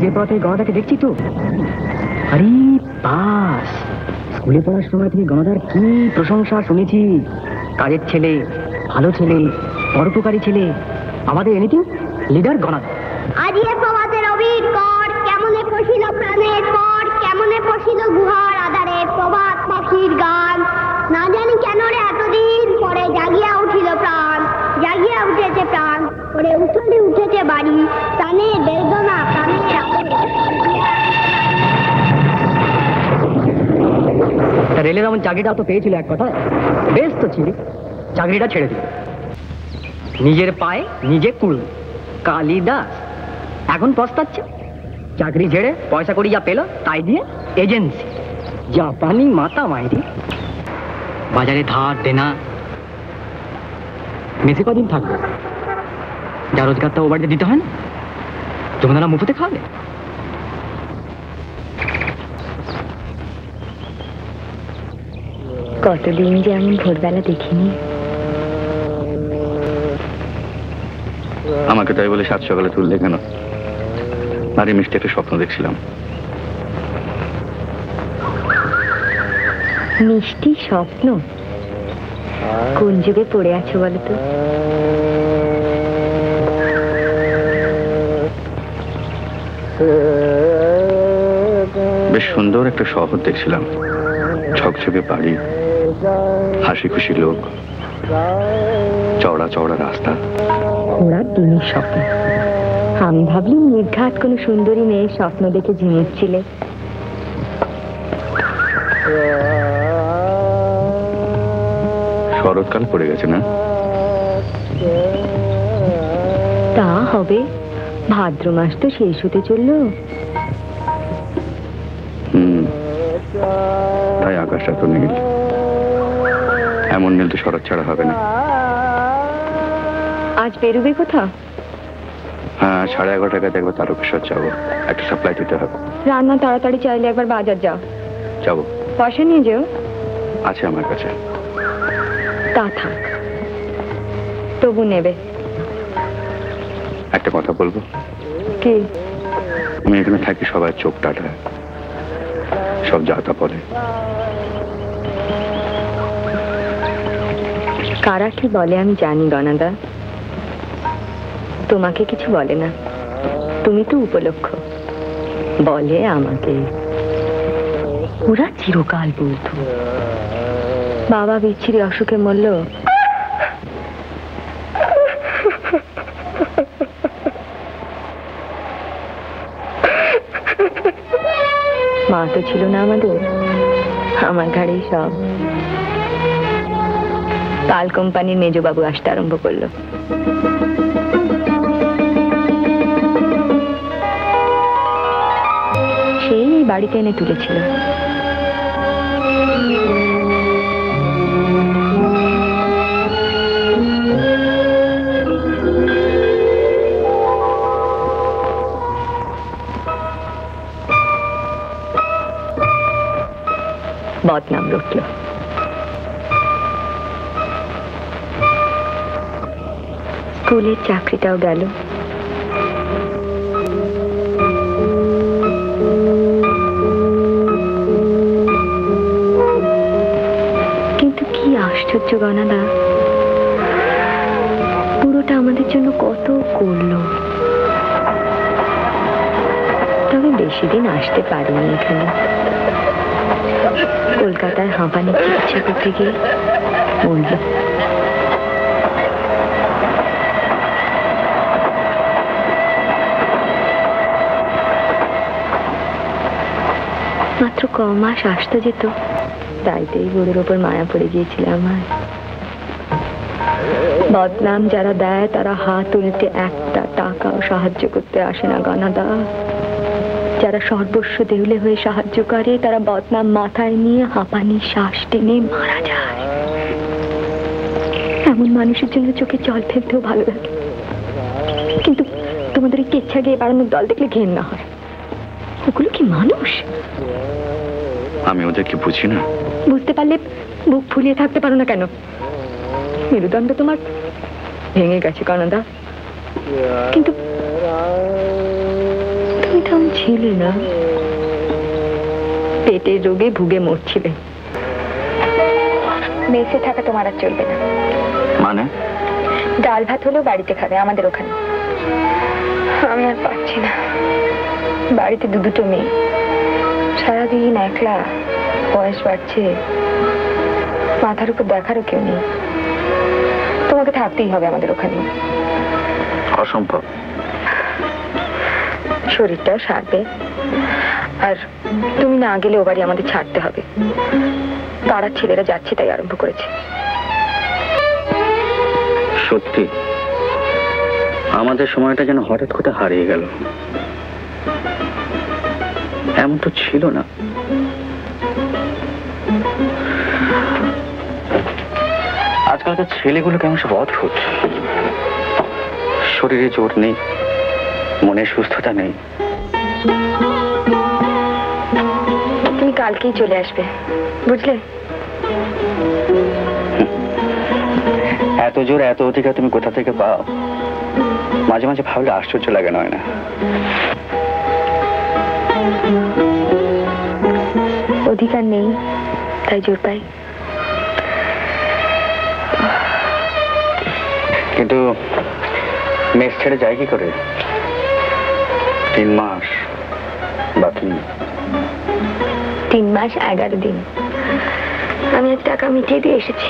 যে পথে গণদাকে দেখছি তো, আরে বাস, স্কুলে পড়ার সময় থেকে গণদার কি প্রশংসা শুনেছি। কাজের ছেলে, ভালো ছেলে, পরোপকারী ছেলে, আমাদের এনিথিং লিডার গণদা। আজিয়ে প্রভাতের অবির কর, কেমনে পশিল প্রাণের পর, কেমনে পশিল গুহার আধারে প্রভাত পাখির গান। না জানি কেন রে এতদিন পরে জাগিয়া উঠিল প্রাণ, জাগিয়া উঠেছে প্রাণ, পরে উঠলে উঠেছে বাড়ি, প্রাণে বেদনা প্রাণে। রেলের এমন চাকরিটা তো পেয়েছিল এক কথা, বেশ তো ছিল। চাকরিটা ছেড়ে দিল, নিজের পায়ে নিজে কুড়ুল কালিদাস। এখন পস্তাচ্ছে। চাকরি ছেড়ে পয়সা করি যা পেল তাই দিয়ে এজেন্সি, জাপানি মাতা মাইরি। বাজারে ধার দেনা, মেসে কদিন থাকবে, যা রোজগারটা ও বাড়িতে দিতে হয় না, জমিদারা মুফুতে খাওয়াবে। কতদিন যে আমি ভোরবেলা দেখিনি। আমাকে তাই বলে সাত সকালে তুললে কেন? আরে মিষ্টি একটা স্বপ্ন দেখছিলাম। মিষ্টি স্বপ্ন? কোন যুগে পড়ে আছো বলো তো? বেশ সুন্দর একটা শহর দেখছিলাম, ঝকঝকে বাড়ি, হাসি খুশি লোক, চওড়া চওড়া রাস্তা। ঘোড়ার দিনের স্বপ্ন। আমি ভাবলাম নির্ঘাত কোনো সুন্দরী মেয়ের স্বপ্ন দেখে ঝিমুচ্ছিলে। শরৎকাল পড়ে গেছে না? তা হবে, ভাদ্র মাস তো শেষ হতে চললো। তাই আকাশটা তো নীল, এমন নীল তো শরৎ ছাড়া হবে না। আজ বেরোবে কোথাও? হ্যাঁ, 11:30 দেখবো তারকেশ্বর যাবো, একটা সাপ্লাই দিতে হবে। রান্না তাড়াতাড়ি চাইলে একবার বাজার যাও। যাবো। পয়সা নিয়ে যেও। আছে আমার কাছে। তা থাক, তবু নেবে। একটা কথা বলবো? কি? আমি এখানে থাকি, সবাই চোখ টাটা, সব যাতা পড়ে। কারা কি বলে আমি জানি গণাদা, তোমাকে কিছু বলে না, তুমি তো উপলক্ষ। বলে আমাকে ওরা চিরকাল বলতো বাবা বিচ্ছিরি অসুখে মরল, মা তো ছিল না আমাদের, আমার ঘাড়েই সব। কাল কোম্পানির মেজবাবু আসতে আরম্ভ করলো। সেই বাড়িতে এনে তুলেছিল। বদনাম রটল। স্কুলের চাকরিটাও গেল। ভাবছো গনাদা, পুরোটা আমাদের জন্য কত করলো, তবে বেশি দিন আসতে পারিনি এখানে। কলকাতায় হাঁপানি চিকিৎসা করতে গিয়ে মরল। মাত্র কমাস আসতে যেত, তাইতেই বুড়োর ওপর মায়া পড়ে গিয়েছিল আমার। বদনাম যারা দেয় তারা হাত উল্টে একটা টাকাও সাহায্য করতে আসে না গনাদা। যারা সর্বস্ব দেউলে হয়ে সাহায্য করে তারা বদনাম মাথায় নিয়ে হাঁপানি শ্বাস টেনে মারা যায়। এমন মানুষের জন্য চোখে জল ফেলতেও ভালো লাগে, কিন্তু তোমাদের এই কেচ্ছা গিয়ে বাড়ানোর দল দেখলে ঘেন্না হয়। ওগুলো কি মানুষ? আমি ওদেরকে বুঝি না। বুঝতে পারলে মুখ ফুলিয়ে থাকতে পারো না কেন? মেরুদণ্ড তোমার ভেঙে গেছে গনাদা, কিন্তু তুমি তেমন ছিলে না। পেটের রোগে ভুগে মরছিলে। মেসে থাকা তোমার আর চলবে না। মানে? ডাল ভাত হলেও বাড়িতে খাবে, আমাদের ওখানে। আমি আর পারছি না। বাড়িতে দুটো মেয়ে, সারাদিন একলা, বয়স বাড়ছে, মাথার উপর দেখারও কেউ নেই। তোমাকে থাকতেই হবে আমাদের ওখানে। অসম্ভব। শরীরটাও সারবে, আর তুমি না গেলে ও বাড়ি আমাদের ছাড়তে হবে। পাড়ার ছেলেরা যাচ্ছে তাই আরম্ভ করেছে। সত্যি আমাদের সময়টা যেন হঠাৎ করে হারিয়ে গেল। এমন তো ছিল না। আজকালকার ছেলেগুলো কেমন সব অদ্ভুত। শরীরে জোর নেই, মনে সুস্থতা নেই। তুমি কালকেই চলে আসবে, বুঝলে? এত জোর এত অধিকার তুমি কোথা থেকে পাও? মাঝে মাঝে ভাবলে আশ্চর্য লাগে, নয় না? অধিকার নেই তাই জোর পাই। কিন্তু মেস ছেড়ে যায় কি করে? 3 মাস বাকি। 3 মাস 11 দিন। আমি আজ টাকা মিটিয়ে দিয়ে এসেছি।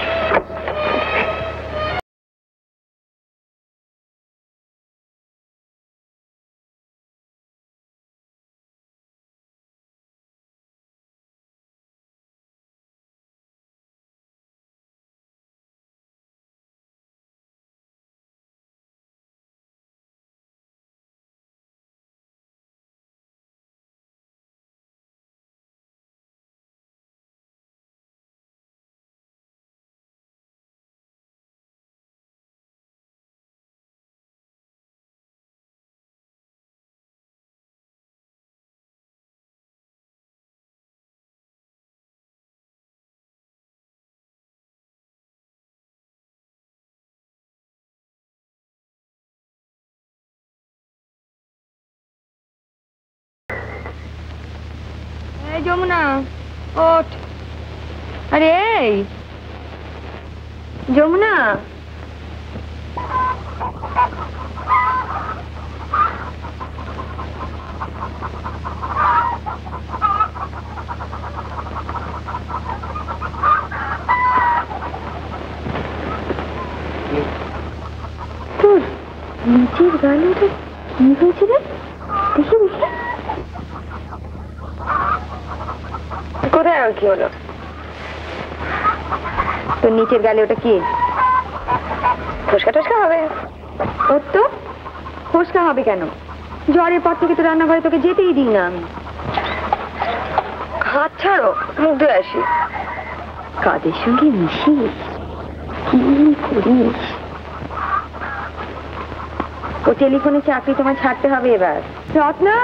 যমুনা ওঠ। আরে এই যমুনা, তোর নিচের গালটা কি হয়েছিল দেখি দেখি। কোথায় আর কি হলো? তোর নিচের গালে ওটা কি? ফসকা টসকা হবে? ওর তো ফসকা হবে কেন? জ্বরের পর থেকে তো রান্নাঘরে তোকে যেতেই দিই না আমি। হাত ছাড়ো, মুখ ধুয়ে আসি। কাদের সঙ্গে মিশিস, কি করিস? ও টেলিফোনে চাকরি তোমার ছাড়তে হবে এবার। রত্না,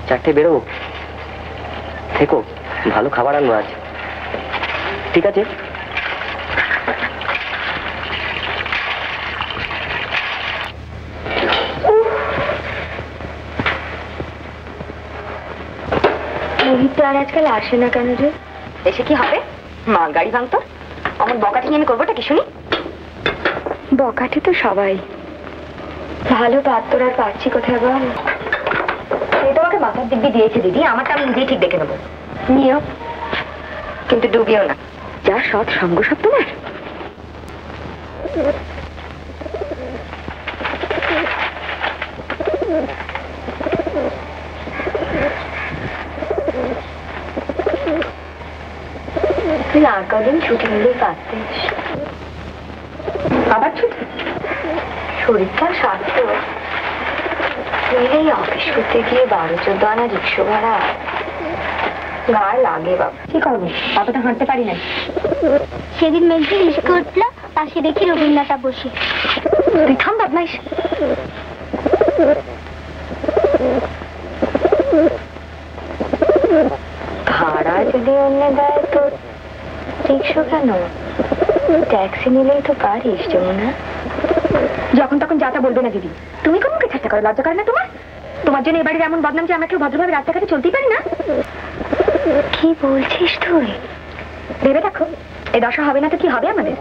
4টে বেরোবো, থেকো, ভালো খাবার আনবো আজ। ঠিক আছে? মোহিত আর আজকাল আসে না কেন রে? এসে কি হবে? মাল গাড়ি ভাঙতো। আমার বকাটি নিয়ে আমি করবোটা কি শুনি? বকাটি তো সবাই। ভালো পাত্র আর পাচ্ছি কোথায় বল? সে তোমাকে মাথার দিব্যি দিয়েছে দিদি, আমারটা আমি নিজেই ঠিক দেখে নেবো। নিও, কিন্তু ডুবিও না। যা সৎ সঙ্গ সব তোমার। তুই আর কদিন ছুটি নিলেই পারতিস। আবার ছুটি? শরীরটা স্বার্থ। এই অফিস করতে গিয়ে 12-14 আনা রিক্সা ভাড়া গায়ে লাগে বাবা। কি করবো, বাবা তো হাঁটতে পারি না। সেদিন মেঘে রিস্ক উঠলো, পাশে দেখি রবীন্দ্রনাথ বসে। তুই থাম বদমাইশ। ভাড়া যদি অন্য দেয় তো রিক্সা কেন? ট্যাক্সি নিলেই তো পারিস যমুনা। যখন তখন যাতা বলবে না দিদি। তুমি কোন মুখে ঠাট্টা করো? লজ্জা করে না তোমার? তোমার জন্য এবারে এমন বদনাম যে আমরা কেউ ভদ্রভাবে রাস্তাঘাটে চলতেই পারি না। কি বলছিস তুই? ভেবে দেখো, এই দশা হবে না তো কি হবে আমাদের?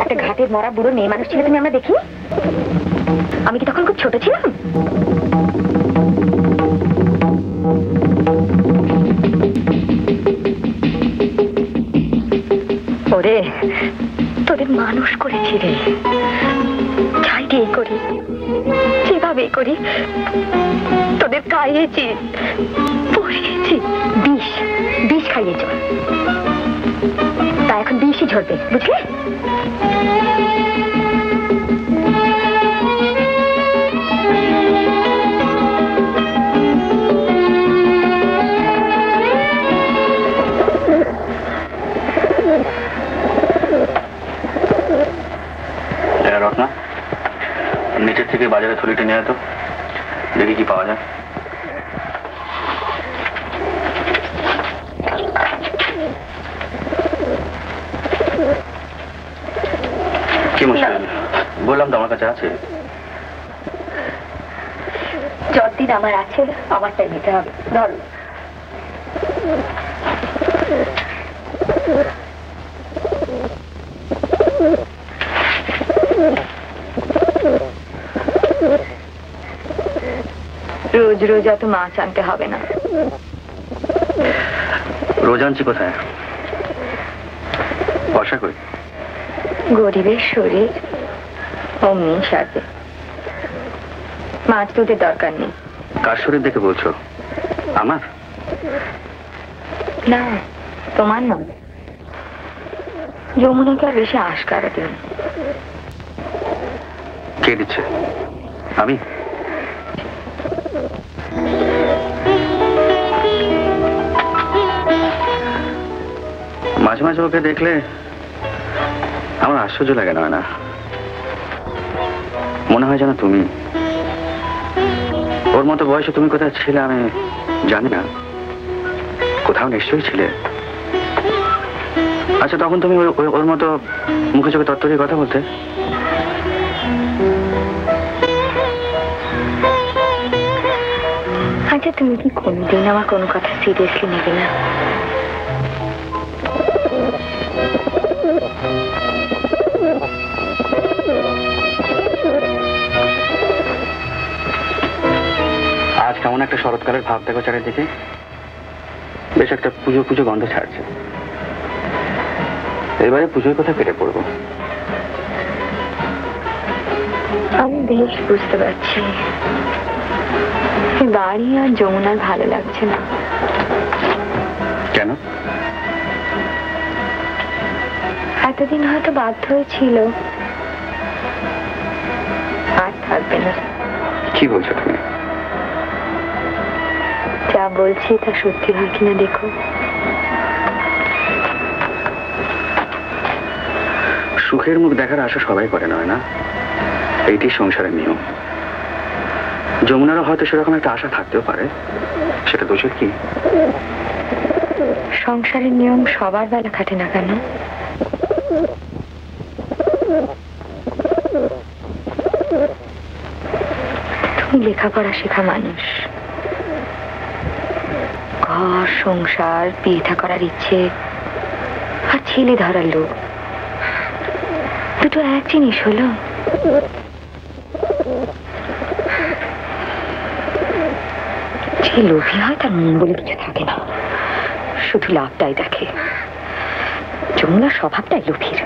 একটা ঘাটের মরা বুড়ো মেয়ে মানুষ ছিল তুমি আমরা দেখি। আমি কি তখন খুব ছোট ছিলাম? ওরে, তোদের মানুষ করেছি রে। যাই দিয়েই করি, যেভাবেই করি, তোদের খাইয়েছি, পড়িয়েছি। বিষ খাইয়েছ, তা এখন বিষই ঝরবে, বুঝলে? রত্না, নিচের থেকে বাজারে থলিটা নিয়ে তো দেখি কি পাওয়া যায়। কি মুশকিল? বললাম তো আমার কাছে আছে। যতদিন আমার আছে আমারটাই নিতে হবে। ধরো। রোজ রোজ এত মাছ আনতে হবে না। রোজ আনছি কোথায়? বর্ষা কই? গরিবের শরীর অমনি সাজে। মাছ তোদের দরকার নেই। কার শরীর দেখে বলছো? আমার না, তোমার নয়। যমুনাকে আর বেশি আশকারা দিন। কে দিচ্ছে? আমি? মাঝে মাঝে ওকে দেখলে আমার আশ্চর্য লাগে না, মনে হয় যেন তুমি। ওর মতো বয়সে তুমি কোথায় ছিলে আমি জানি না, কোথাও নিশ্চয়ই ছিলে। আচ্ছা, তখন তুমি ওর মতো মুখে চোখে তত্ত্ব দিয়ে কথা বলতে? আচ্ছা, তুমি কি কোনদিন আমার কোনো কথা সিরিয়াসলি নেবে না? আজ কেমন একটা শরৎকালের ভাব দেখো চারিদিকে, বেশ একটা পুজো পুজো গন্ধ ছাড়ছে। এবারে পুজোর কথা কেটে পড়বো। আমি বেশ বুঝতে পারছি বাড়ি আর যমুনার ভালো লাগছে না। কেন? এতদিন হয়তো বাধ্য হয়েছিল, আর থাকবে না। কি বলছো তুমি? যা বলছি তা সত্যি হয় কিনা দেখো। সুখের মুখ দেখার আশা সবাই করে নয় না, এইটি সংসারের নিয়ম। যমুনারও হয়তো সেরকম একটা আশা থাকতেও পারে, সেটা দোষের কি? সংসারের নিয়ম সবার বেলা খাটে না কেন? তুমি লেখাপড়া শেখা মানুষ, ঘর সংসার বিয়ে থা করার ইচ্ছে ছেলে ধরার লোক, দুটো এক জিনিস হলো। যে লোভী হয় তার মন বলে কিছু থাকে না, শুধু লাভটাই দেখে। যমুনার স্বভাবটাই লোভীর।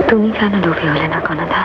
তুমি কেন লোভী হলে না কনদা?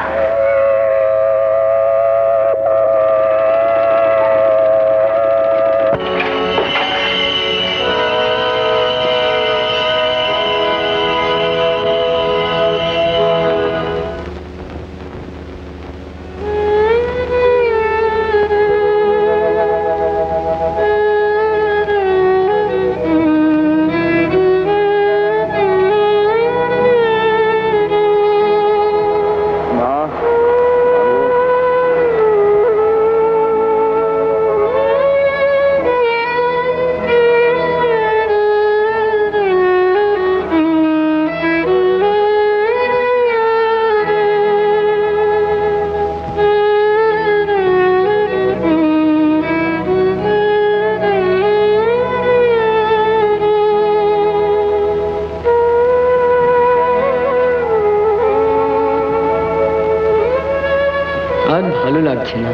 ভালো লাগছে না।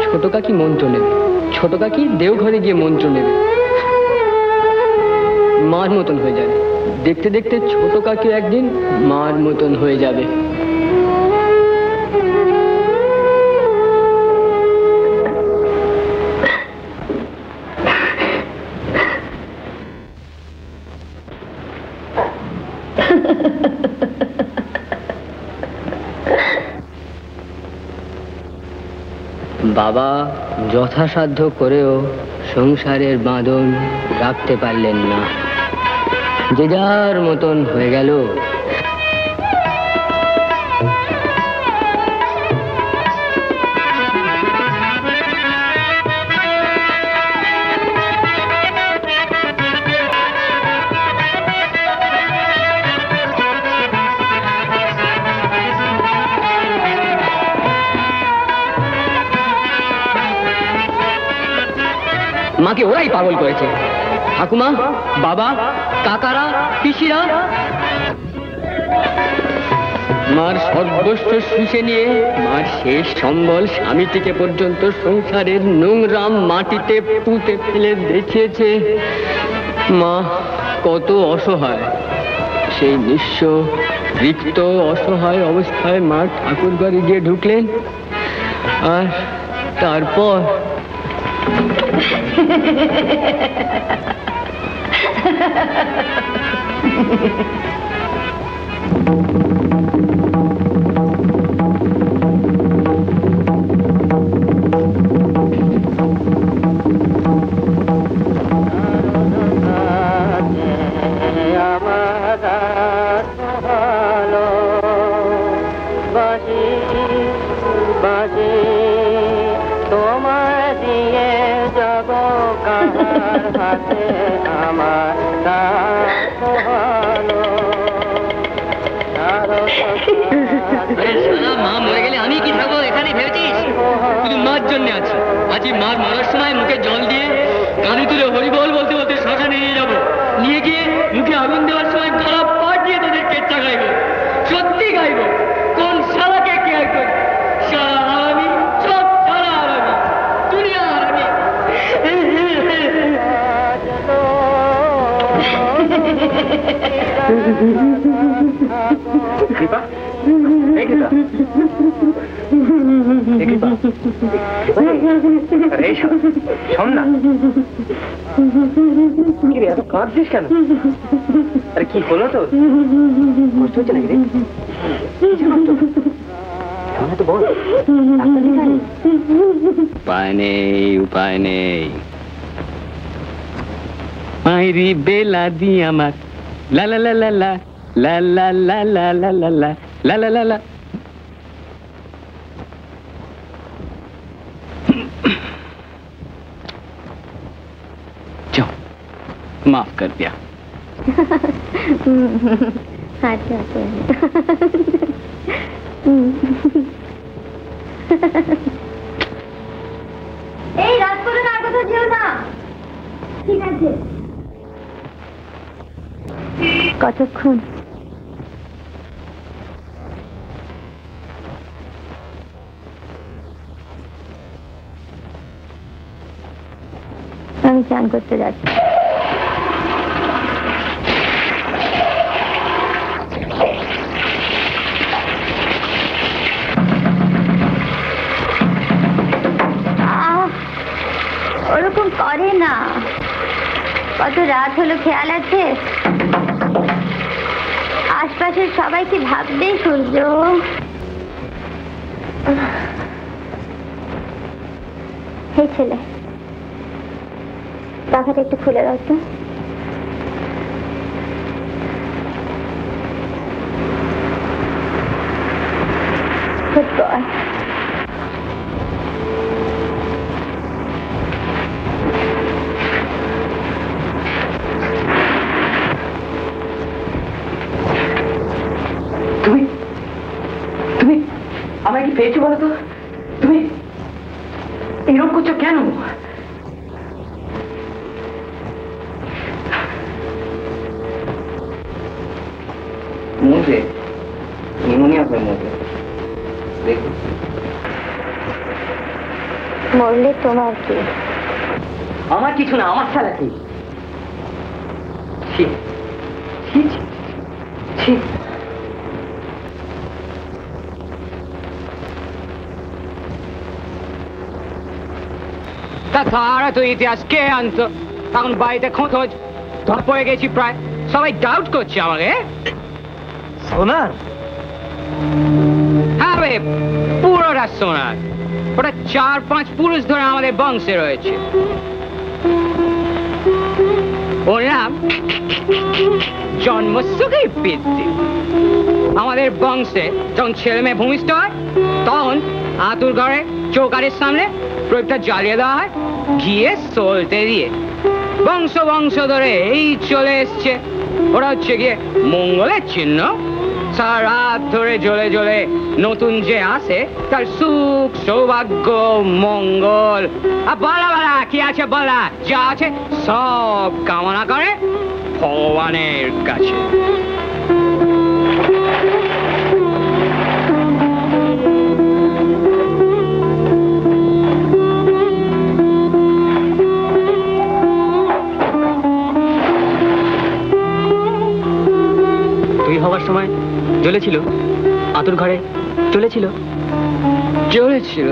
ছোট কাকি মন্ত্র নেবে, ছোট কাকি দেওঘরে গিয়ে মন্ত্র নেবে, মার মতন হয়ে যাবে। দেখতে দেখতে ছোট কাকি একদিন মার মতন হয়ে যাবে। বাবা যথাসাধ্য করেও সংসারের বাঁধন রাখতে পারলেন না, যে যার মতন হয়ে গেল। মাকে ওরাই পাগল করেছে, ঠাকুমা, বাবা, কাকারা, পিসিরা। মার সর্বস্ব শুষে নিয়ে মার শেষ সম্বল স্বামীটিকে পর্যন্ত সংসারের নোংরাম মাটিতে পুঁতে ফেলে দেখিয়েছে। মা কত অসহায়, সেই নিঃস্ব রিক্ত অসহায় অবস্থায় মা ঠাকুর ঘরে গিয়ে ঢুকলেন। আর তারপর মা মরে গেলে আমি কি থাকবো এখানে ভেবেছিস? শুধু মার জন্য আছি। আজ মার মরার সময় মুখে জল দিয়ে কানে তুলে হরিবল বলতে বলতে শ্মশানে নিয়ে যাবো। নিয়ে গিয়ে মুখে আগুন দেওয়ার সময় গলা পাট দিয়ে তোদের কেচ্চা গাইবো। সত্যি গাইবো। কোন শালাকে কেয়ার করি? শালা হারামি, সব শালা হারামি, দুনিয়া হারামি। কৃপা, এই কৃপা, এই কৃপা, আরে এই শোন না। কি রে, এত কাঁদছিস কেন? আরে কি হলো তোর? কষ্ট হচ্ছে নাকি রে? তো বল। উপায় নেই, উপায় নেই। মাইরি বেলা দি আমার লা লা লা লা লা লা লা লা লা লা লা লা লা লা লা লা। যাও माफ कर दिया। अच्छा এই রাত করে আর কোথাও যেও না, ঠিক আছে? কতক্ষণ? আমি চান করতে যাচ্ছি। ওরকম করে না, কত রাত হলো খেয়াল আছে? আশপাশের সবাই কি ভাববে সূর্য? হে ছেলে, পাখাটা একটু খুলে দাও তো। Good boy. তুমি আমায় কি পেয়েছো বলো তো? তুমি এরকম করছো কেন? मुझे निमोनिया है मुझे देखो। মরলে তোমার কি? আমার কিছু না, আমার ছাড়া কি? ছি ছি ছি। তাছাড়া তো ইতিহাস কে আনতো? এখন বাড়িতে খোঁজ ধর পড়ে গেছি প্রায়, সবাই ডাউট করছে আমাকে। সোনার? হ্যাঁ রে, পুরোটা সোনার। ওটা 4-5 পুরুষ ধরে আমাদের বংশে রয়েছে। ওর নাম জন্মসুখী বৃদ্ধি। আমাদের বংশে যখন ছেলে মেয়ে ভূমিষ্ঠ হয় তখন আতুর ঘরে চৌকারের সামনে প্রদীপটা জ্বালিয়ে দেওয়া হয় ঘিয়ে সলতে দিয়ে। বংশ বংশ ধরে এই চলে এসছে। ওরা হচ্ছে গিয়ে মঙ্গলের চিহ্ন। সারা রাত ধরে জ্বলে জ্বলে নতুন যে আসে তার সুখ সৌভাগ্য মঙ্গল আর বলা বলা কি আছে বলা যা আছে সব কামনা করে ভগবানের কাছে। তুই হওয়ার সময় জ্বলেছিল আতুর ঘরে? চলেছিল চলেছিল,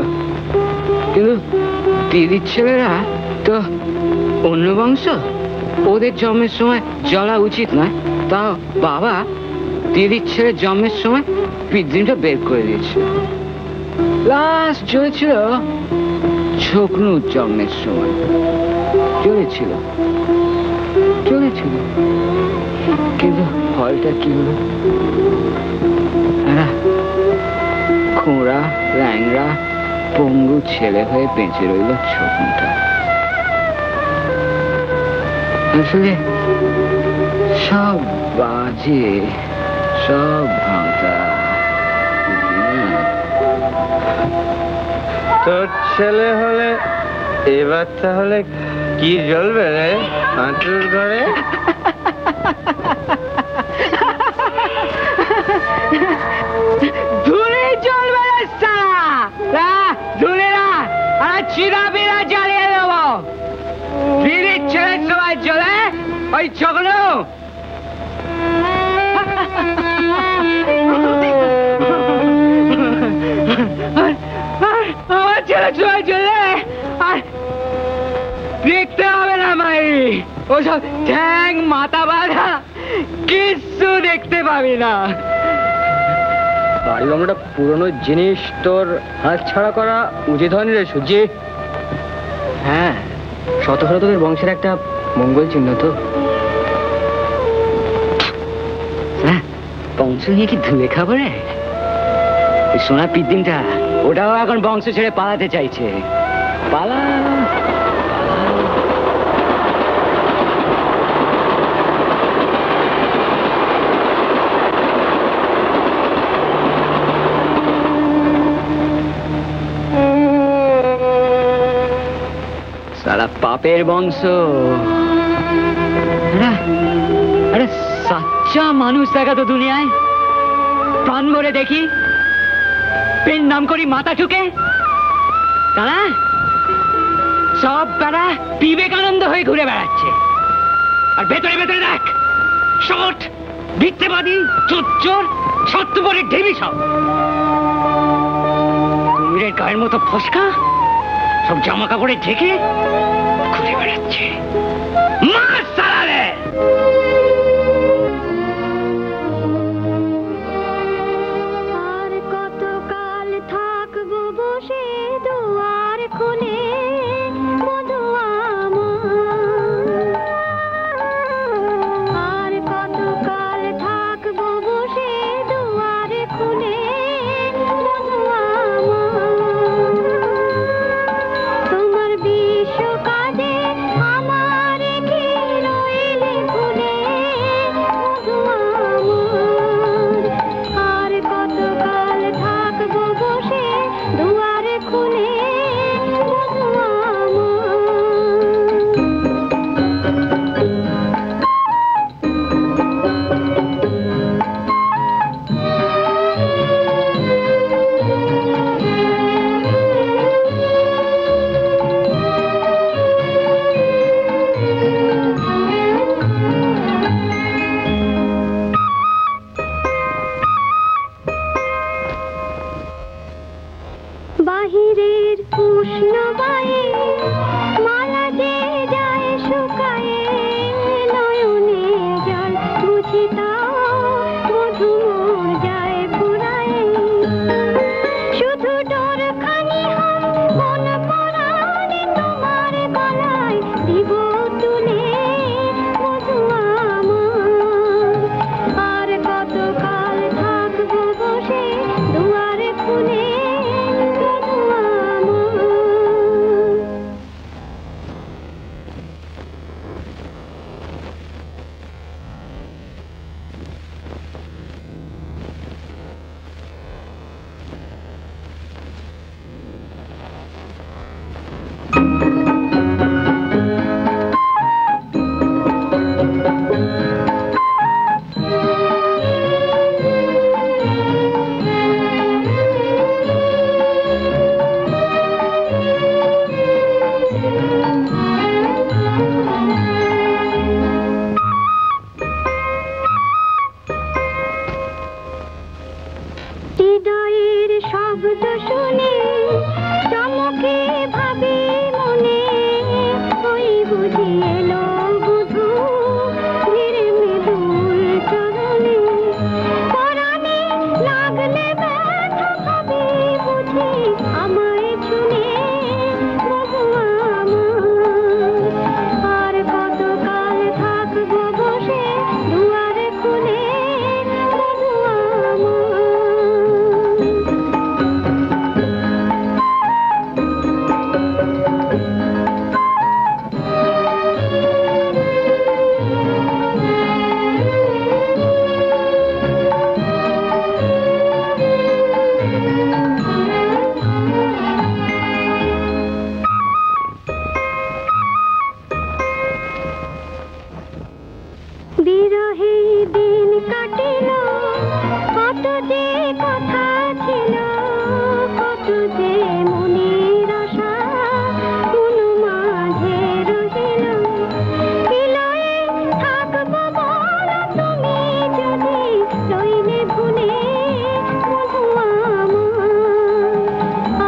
কিন্তু দিদির ছেলেরা তো অন্য বংশ, ওদের জন্মের সময় জ্বলা উচিত নয়। তাও বাবা দিদির ছেলের জন্মের সময় পিদিনটা বের করে দিয়েছে। লাস্ট চলেছিল ছকনুর জন্মের সময়। চলেছিল চলেছিল, কিন্তু ফলটা কি হলো? খোঁড়া ল্যাংড়া পঙ্গু ছেলে হয়ে বেঁচে রইল ছকনুটা। আসলে সব বাজে, সব ভাঁটা। তোর ছেলে হলে এবার তাহলে কি জ্বলবে রে আঁতুর ঘরে? ধুলে জ্বলবে রে সারা, ধুলে না আর চিরা বিরা জ্বালিয়ে দেবো। দিদির ছেলে সবাই জ্বলে ওই ছকনু। আমার ছেলে সবাই জ্বলে আর দেখতে হবে না মাই, ওসব ঠ্যাং মাথা বাঁধা কিচ্ছু দেখতে পাবি না। বাড়ি আমরা পুরনো জিনিস তোর হাত ছাড়া করা উচিত হয়নি রে সূর্যি। হ্যাঁ, শত শত তোদের বংশের একটা মঙ্গল চিহ্ন তো। বংশ নিয়ে কি ধুলে খাবো রে? সোনা পিদিনটা ওটাও এখন বংশ ছেড়ে পালাতে চাইছে। পালা পাপের বংশ। আরে সাচ্চা মানুষ দেখা তো দুনিয়ায়, প্রাণ ভরে দেখি, পেন নাম করি মাথা ঠুকে, তারা সব বেড়া বিবেকানন্দ হয়ে ঘুরে বেড়াচ্ছে। আর ভেতরে ভেতরে দেখ শট, ভিত্তেবাদী, চোর, সত্যপরের ঢেবি সব কুমিরের গায়ের মতো ফসকা, সব জামা কাপড়ে ঢেকে ঘুরে বেড়াচ্ছে। মার সালারে! আর কতকাল থাকবো বসে দুয়ার খুলে মধু আমার, আর কতকাল থাকবো বসে দুয়ার খুলে মধু আমার, তোমার বিশ্ব কাজে আমার কি রইলে ভুলে মধু আমার, আর কতকাল থাকবো বসে দুয়ার খুলে মধু আমার। বাহিরের উষ্ণ বায়ে মালা যে যায় শুকায়ে, নয়নে জল বুঝি তাও মধুমোর যায় ফুরায়ে, শুধু ডোর খানি হাম মন পরাণে তোমার গলায় দিব তুলে মধু আমার, আর কতকাল থাকবো বসে দুয়ারে খুলে মধু আমার। হৃদয়ের শব্দ শুনে চমকে ভাবে মনে, ওই বুঝি এলো বুধু ধীরে মৃদুল চরণে, পরাণে লাগলে ব্যথা ভাবে বুঝি আমায় ছুঁয়ে মধু আমার, আর কতকাল থাকবো বসে দুয়ারে খুলে মধু আমার। বিরহে দিন কাটিল, কত যে কথা ছিল, কত যে মনের আশা মন মাঝে রহিল, বিলয়ে থাকবো বলো তুমি যদি রইলে ভুলে মধু আমার,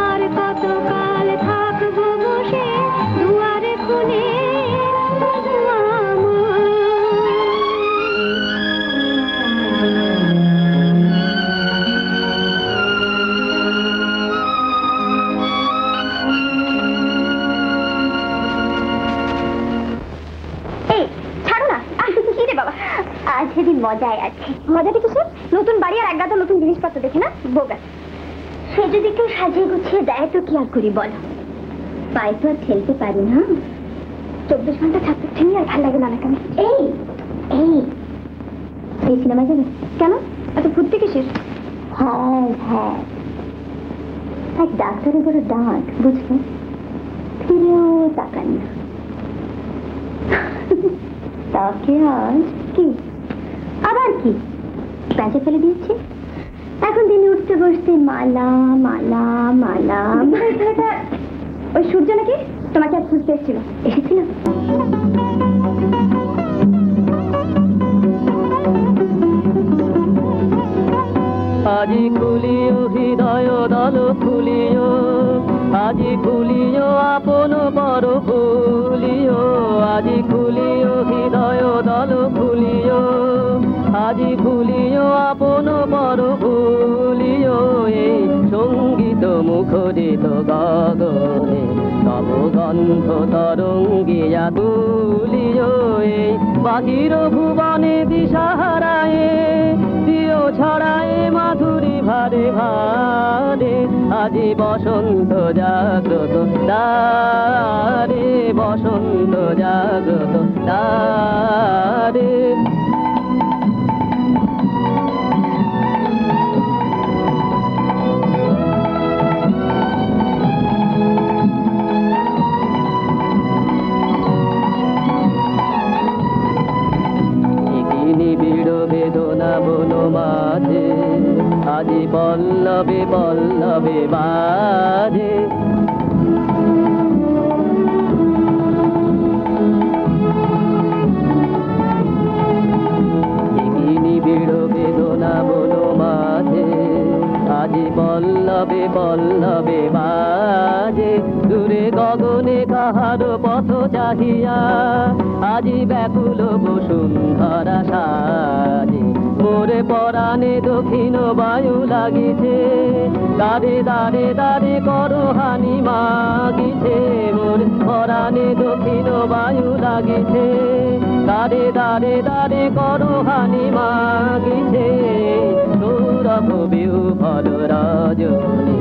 আর কতকাল থাকবো বসে দুয়ারে খুলে মধু আমার। এই ছাড়ো না, কি রে বাবা, আজ সেদিন মজায় আছে। মজাটা কিসের? নতুন বাড়ি আর একগাদা নতুন জিনিসপত্র দেখে না বোগা, সে যদি কেউ সাজিয়ে গুছিয়ে দেয় তো কি আর করি বলো, পায়ে তো আর ঠেলতে পারি না, 24 ঘন্টা থাকতে ঠেনি আর ভালো লাগে না কেন। এই এই এই সিনেমা যাবে কেন? এত ফুর্তি কিসের? হ্যাঁ হ্যাঁ, এক ডাক্তারের বড় ডাক বুঝলো, ফিরেও তাকান না, তাকে আজ কি আবার কি প্যাঁচে ফেলে দিয়েছে। এখন তিনি উঠতে বসতে মালা মালা মালা। ওই সূর্য নাকি তোমাকে আর খুঁজতে এসেছিল? এসেছিল। আজি খুলিও হৃদয় দল খুলিও, আজি খুলিও আপন পর ভুলিও, আজি খুলিও হৃদয় দল খুলিও, আজি খুলিও আপন পর ভুলিও। এই সঙ্গীত মুখরিত গগনে তব গন্ধ তরঙ্গিয়া তুলিও। এই বাহির ভুবনে দিশাহারায় দিও ছড়ায় মাধুরী ভারে ভারে। আজি বসন্ত জাগ্রত দ্বারে, বসন্ত জাগ্রত দ্বারে। নিবিড় বেদনা বন মাঝে, আজি পল্লবে পল্লবে বাজে। নিবিড় বেদনা বন মাঝে, আজি পল্লবে পল্লবে বাজে। দূরে গগনে কাহার পথ চাহিয়া, আজি ব্যাকুল বসুন্ধরা সাজে। মোরে পরাণে দক্ষিণ বায়ু লাগিছে, দাঁড়ে দাঁড়ে দাঁড়ে করো হানি মাগিছে। মোরে পরাণে দক্ষিণ বায়ু লাগিছে, দাঁড়ে দাঁড়ে দাঁড়ে করো হানি মাগিছে। সৌরভ বিহ্বল রজনী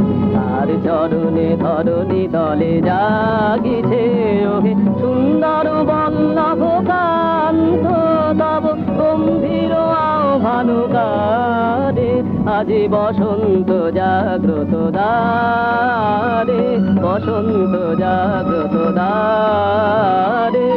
আর চরণে ধরণী তলে জাগিছে। ওহে সুন্দর বল্লভ কান্ত তব গম্ভীর আহ্বানকারে। আজি বসন্ত জাগ্রত দ্বারে, বসন্ত জাগ্রত দ্বারে।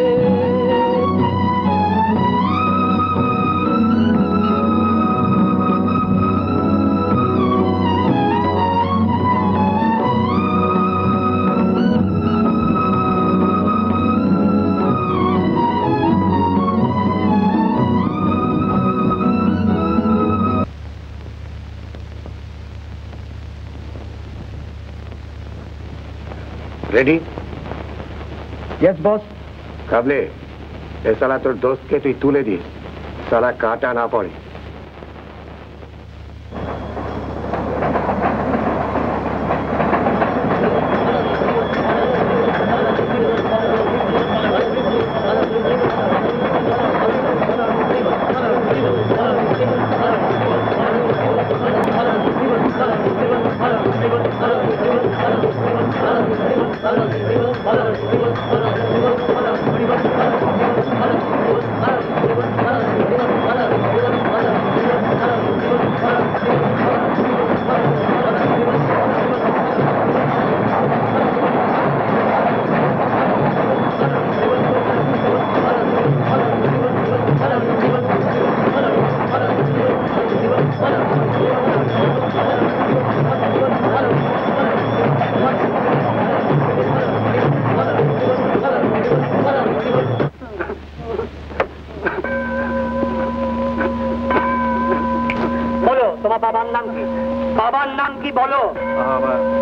रेडी? Yes boss. काबले ए साला तोर दोस्त के तुई तुले दिस, साला काटा ना पड़े।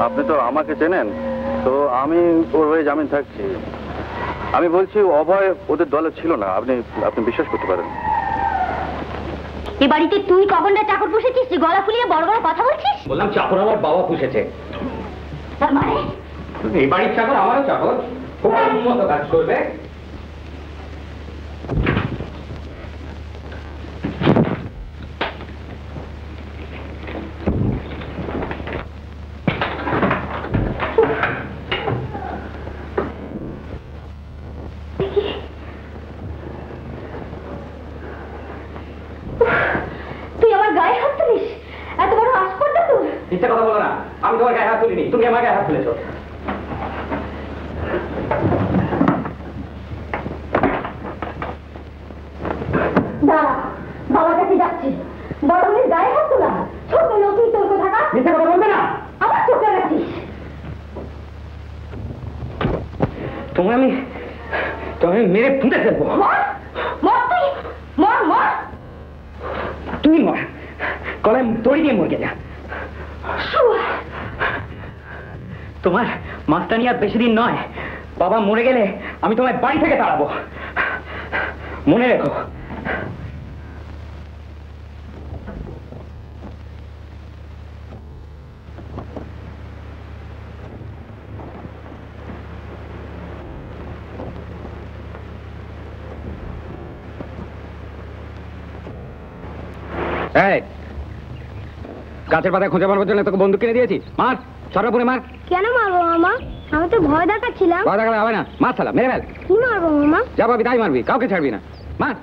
আপনি তো আমাকে চেনেন, তো আমি ওর হয়ে জামিন থাকছি। আমি বলছি অভয় ওদের দলে ছিল না, আপনি আপনি বিশ্বাস করতে পারেন। এ বাড়িতে তুই কখনটা চাকর পুষেছিস? গলা ফুলিয়ে বড় বড় কথা বলছিস? বললাম চাকর আমার বাবা পুষেছে। তার মানে এই বাড়ির চাকর আমারও চাকর, খুব উন্নত কাজ করবে। মিথ্যে কথা বলো না, আমি তোমার গায়ে হাত তুলিনি, তুমি আমার গায়ে হাত তুলেছো। দাঁড়া, বাবার কাছে যাচ্ছি। বড় মেয়ের গায়ে হাত তোলা, ছোট লোক তুই তোর থাকা। মিথ্যা কথা বলবে না। আমার চোখে রাখিস। তোমায় আমি মেরে ফুটে ফেলবো। মর মর, তুই মর মর। তুই মর, গলায় দড়ি দিয়ে মরে যা। তোমার মাস্টানি আর বেশি দিন নয়। বাবা মরে গেলে আমি তোমায় বাড়ি থেকে তাড়াবো, মনে রেখো। গাছের পাতায় খোঁজা মারবার জন্য তোকে বন্দুক কিনে দিয়েছি। মার, সর্বপুরে মার। কেন মারবো মামা? আমি তো ভয় দেখাচ্ছিলাম। ভয় দেখালে হবে না, মার শালা, মেরে ফেল। কি মারবো মামা? যা পাবি তাই মারবি, কাউকে ছাড়বি না। মার।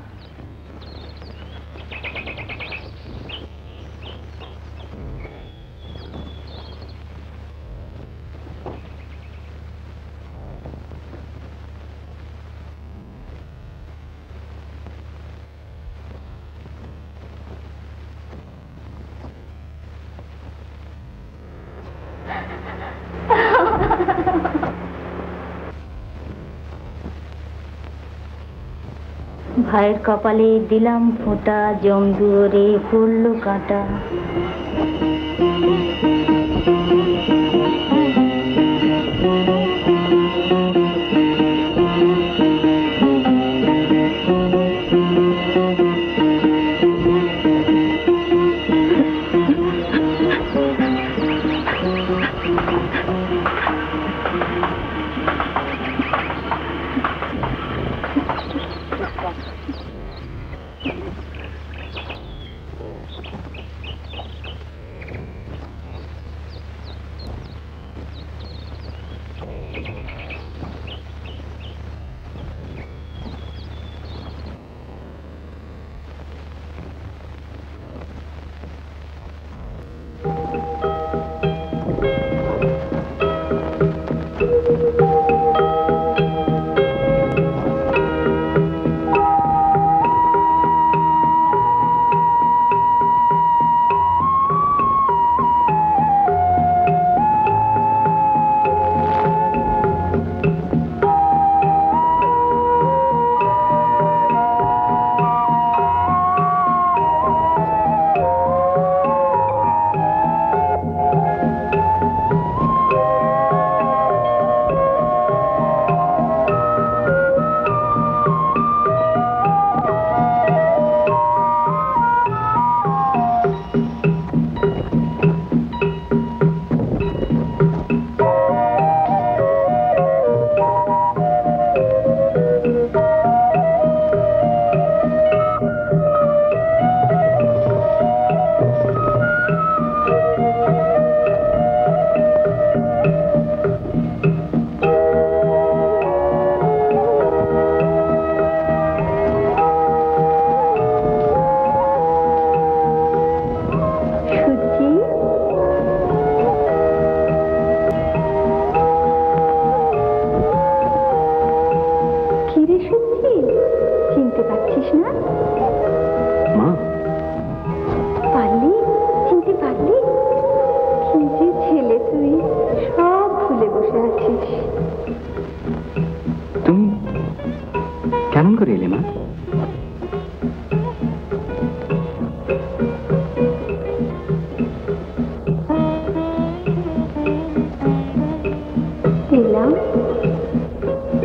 ভাইয়ের কপালে দিলাম ফোঁটা, জম দুয়ারে পড়লো কাঁটা। কেমন করে এলে মা? এলাম।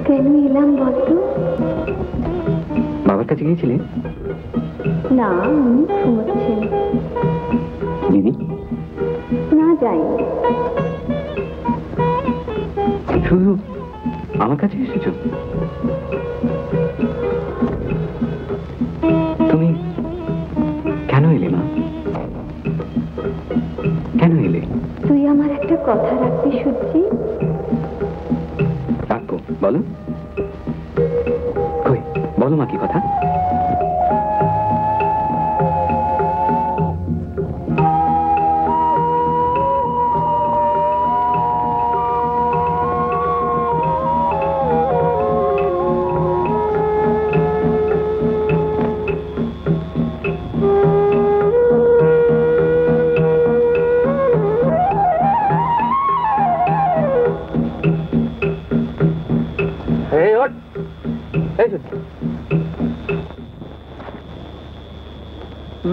কেন এলাম বলতো? বাবার কাছে গিয়েছিলে? না, উনি ঘুমোচ্ছেন। দিদি? না, যাইনি। শুধু আমার কাছে এসেছো? তুমি কেন এলে মা? কেন এলে? তুই আমার একটা কথা রাখবি সত্যি? রাখবো, বলো। কই বলো মা, কি কথা?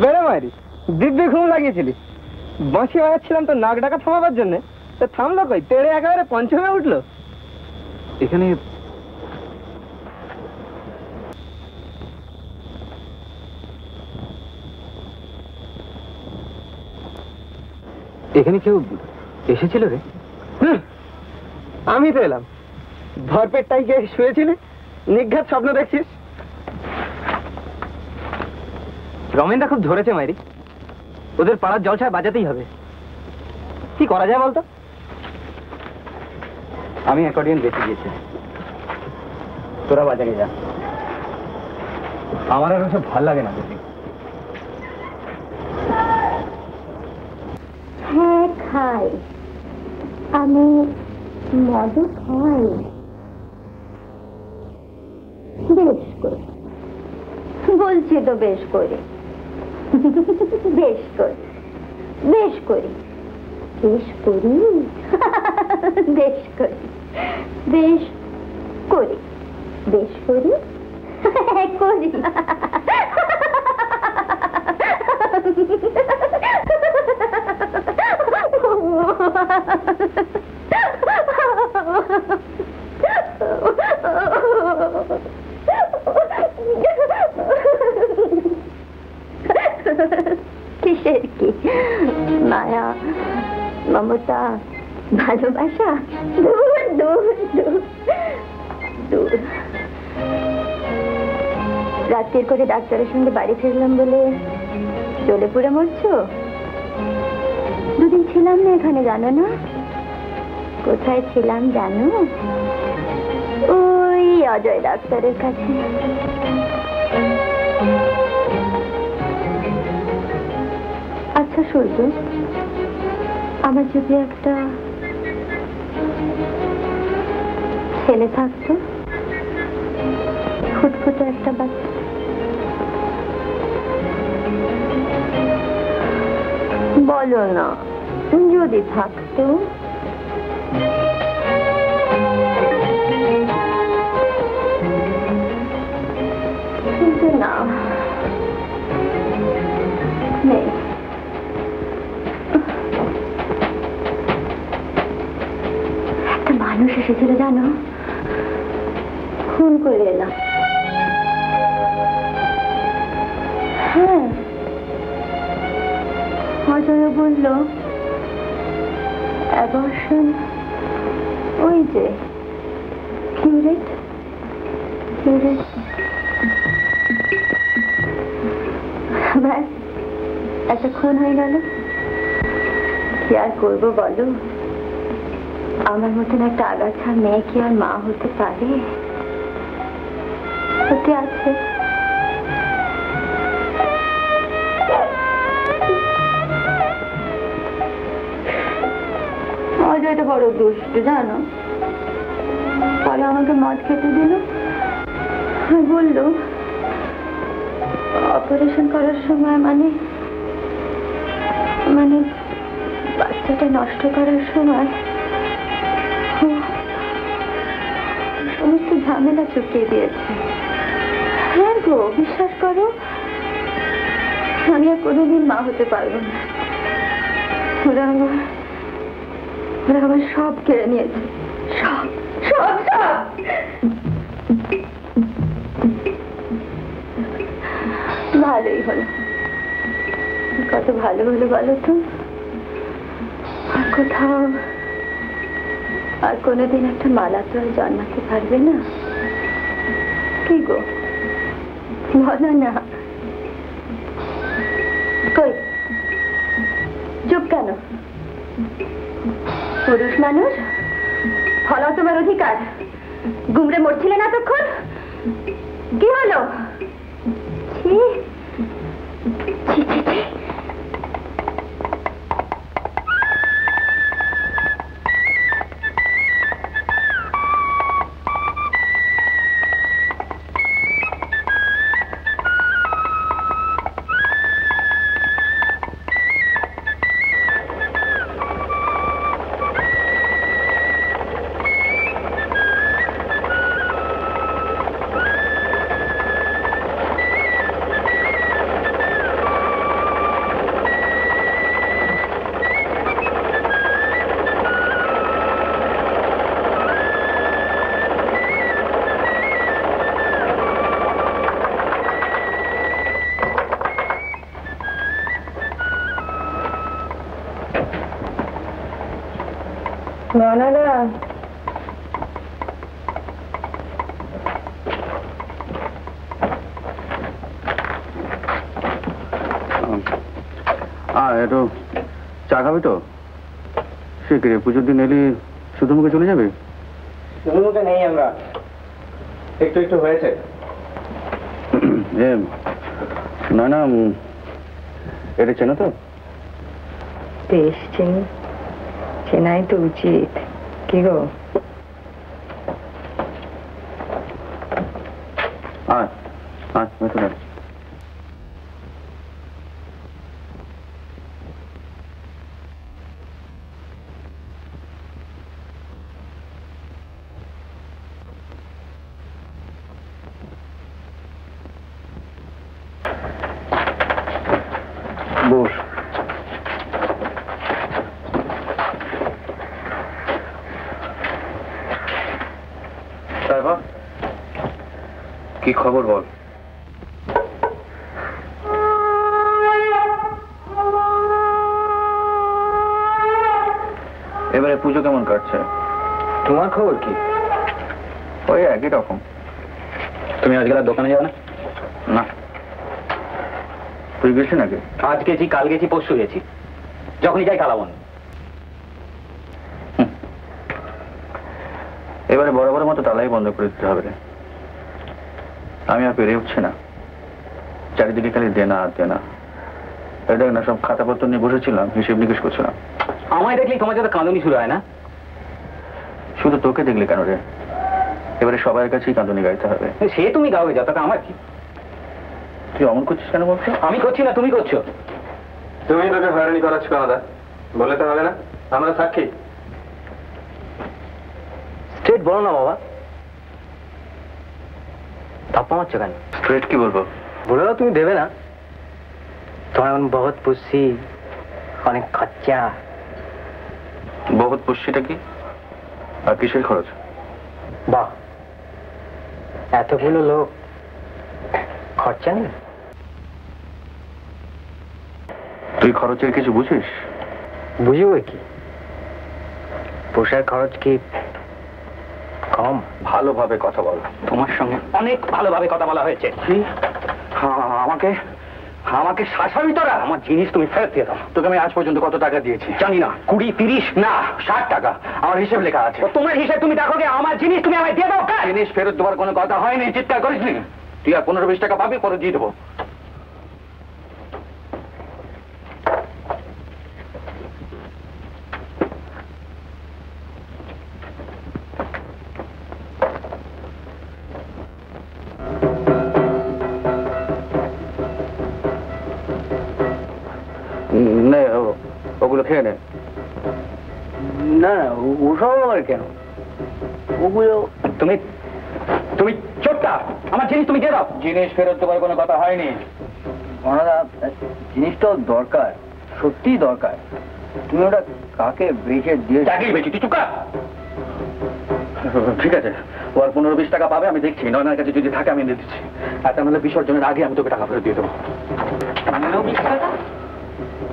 বেড়ে মারি দিব্যি ঘুম লাগিয়েছিলি। বাঁশি বাজাচ্ছিলাম তো নাক ডাকা থামাবার জন্য, তো থামলো কই, তেড়ে একেবারে পঞ্চমে উঠলো। এখানে এখানে কেউ এসেছিল রে? আমি তো এলাম। ভরপেটটাই গিয়ে শুয়েছিলি, নিঘাত স্বপ্ন দেখছিস। রমেনটা খুব ধরেছে মাইরি, ওদের পাড়ার জলসায় বাজাতেই হবে। কি করা যায় বলতো? আমি অ্যাকর্ডিয়ন বেঁচে গিয়েছি, তোরা বাজারে যা। আমার আর ওসব ভাল লাগে না বুঝলি। হ্যাঁ খাই, আমি মদও খাই। বেশ করে বলছি তো, বেশ করে বেশ করে বেশ করি বেশ করি বেশ করি বেশ করি বেশ করি করি। কিসের কি মায়া, মমতা, ভালোবাসা? দূর দূর দূর দূর। রাত্রির করে ডাক্তারের সঙ্গে বাড়ি ফিরলাম বলে জ্বলে পুড়ে মরছো? দুদিন ছিলাম না এখানে, জানো না? কোথায় ছিলাম জানো? ওই অজয় ডাক্তারের কাছে। আচ্ছা সূর্য, আমার যদি একটা ছেলে থাকতো, ফুটফুটে একটা বাচ্চা, বলো না যদি থাকতো। কিন্তু না, নেই। একটা মানুষ এসেছিল জানো, খুন করে এলাম। হ্যাঁ, অজয় বলল অ্যাবর্শন, ওই যে কিউরেট কিউরেট। ব্যাস, একটা খুন হয়ে গেল। কি আর করবো বলো? আমার মতন একটা আগাছা মেয়ে কি আর মা হতে পারে? হতে আছে। অজয়টা বড় দুষ্ট জানো। পরে আমাকে মদ খেতে দিল, বলল অপারেশন করার সময় মানে বাচ্চাটা নষ্ট করার সময় সমস্ত ঝামেলা চুকিয়ে দিয়েছে। হ্যাঁ গো, বিশ্বাস করো, আমি আর কোনোদিন মা হতে পারবো না। ওরা আমার সব কেড়ে নিয়েছে, সব সব সব। ভালোই হলো, কত ভালো হলো বলো তো। আর কোথাও আর কোনোদিন একটা মালা তো আর জন্মাতে পারবে না। কি গো বলো না? কই চুপ কেন? পুরুষ মানুষ, ফলাও তোমার অধিকার। গুমড়ে মরছিলে না তখন? কি হলো? ছি ছি ছি ছি। গনাদা একটু চা খাবি তো? সে কে পুজোর দিন এলি শুধু মুখে চলে যাবে? শুধু মুখে নেই আমরা, একটু একটু হয়েছে। না না, এটা চেনো তো? বেশ চিনি, চেনাই তো উচিত। কি গো? আয় আয় ভেতরে আয়। বস। তারপর কি খবর বল? এবারে পুজো কেমন কাটছে? তোমার খবর কি? ওই একই রকম। তুমি আজকাল আর দোকানে যাও না? না। তুই গেছি নাকি? আজ গেছি, কাল গেছি, পরশু গেছি, যখনই যাই কালাবন। এবারে বরাবরের মতো তালাই বন্ধ করে দিতে হবে রে। আমি আর পেরে উঠছি না, চারিদিকে খালি দেনা আর দেনা। এই দেখ না, সব খাতাপত্র নিয়ে বসেছিলাম, হিসেব নিকেশ করছিলাম। আমায় দেখলেই তোমার যাতে কাঁদুনি শুরু হয় না? শুধু তোকে দেখলে কেন রে? এবারে সবার কাছেই কাঁদুনি গাইতে হবে। সে তুমি গাওবে, যত আমার কি? তুই অমন করছিস কেন বলছো? আমি করছি না, তুমি করছো। তুমি তোকে হয়রানি করাচ্ছ কানাদা, বলে তো হবে না, আমরা সাক্ষী। স্ট্রেট বলো না বাবা, ধাপ্পা মারছো কেন? স্ট্রেট কি বলবো? বলে দাও তুমি দেবে না। তোমার এখন বহুত পুষি, অনেক খরচা। বহুত পুষ্টিটা কি আর কিসের খরচ? বাহ, এতগুলো লোক, খরচা নেই? তুই খরচের কিছু বুঝিস? বুঝবো কি, পোষার খরচ কি কম? ভালোভাবে কথা বল। তোমার সঙ্গে অনেক ভালোভাবে কথা বলা হয়েছে। আমাকে আমাকে শাসাবি তোরা? আমার জিনিস তুমি ফেরত দিয়ে দাও। তোকে আমি আজ পর্যন্ত কত টাকা দিয়েছি জানি না, 20, 30 না 60 টাকা আমার হিসেব লেখা আছে। তো তোমার হিসাব তুমি দেখো গে, আমার জিনিস তুমি আমায় দিয়ে দাও। জিনিস ফেরত দেওয়ার কোনো কথা হয়নি, চিৎকার করিসনি। তুই আর 15-20 টাকা পাবি, পরে দিয়ে দেবো। নে ওগুলো খেয়ে নে। না না, ওসব আবার কেন? ওগুলো তুমি তুমি চোরটা, আমার জিনিস তুমি দিয়ে দাও। জিনিস ফেরত দেওয়ার কোনো কথা হয়নি। মনাদা, জিনিসটা দরকার, সত্যিই দরকার। তুমি ওটা কাকে বেচে দিয়ে? চাকরি বেশি, তুই চুকা। ঠিক আছে, ও আর 15-20 টাকা পাবে, আমি দেখছি। নয়নার কাছে যদি থাকে আমি দিয়ে দিচ্ছি। আর তা নাহলে বিসর্জনের আগে আমি তোকে টাকা ফেরত দিয়ে দেবো।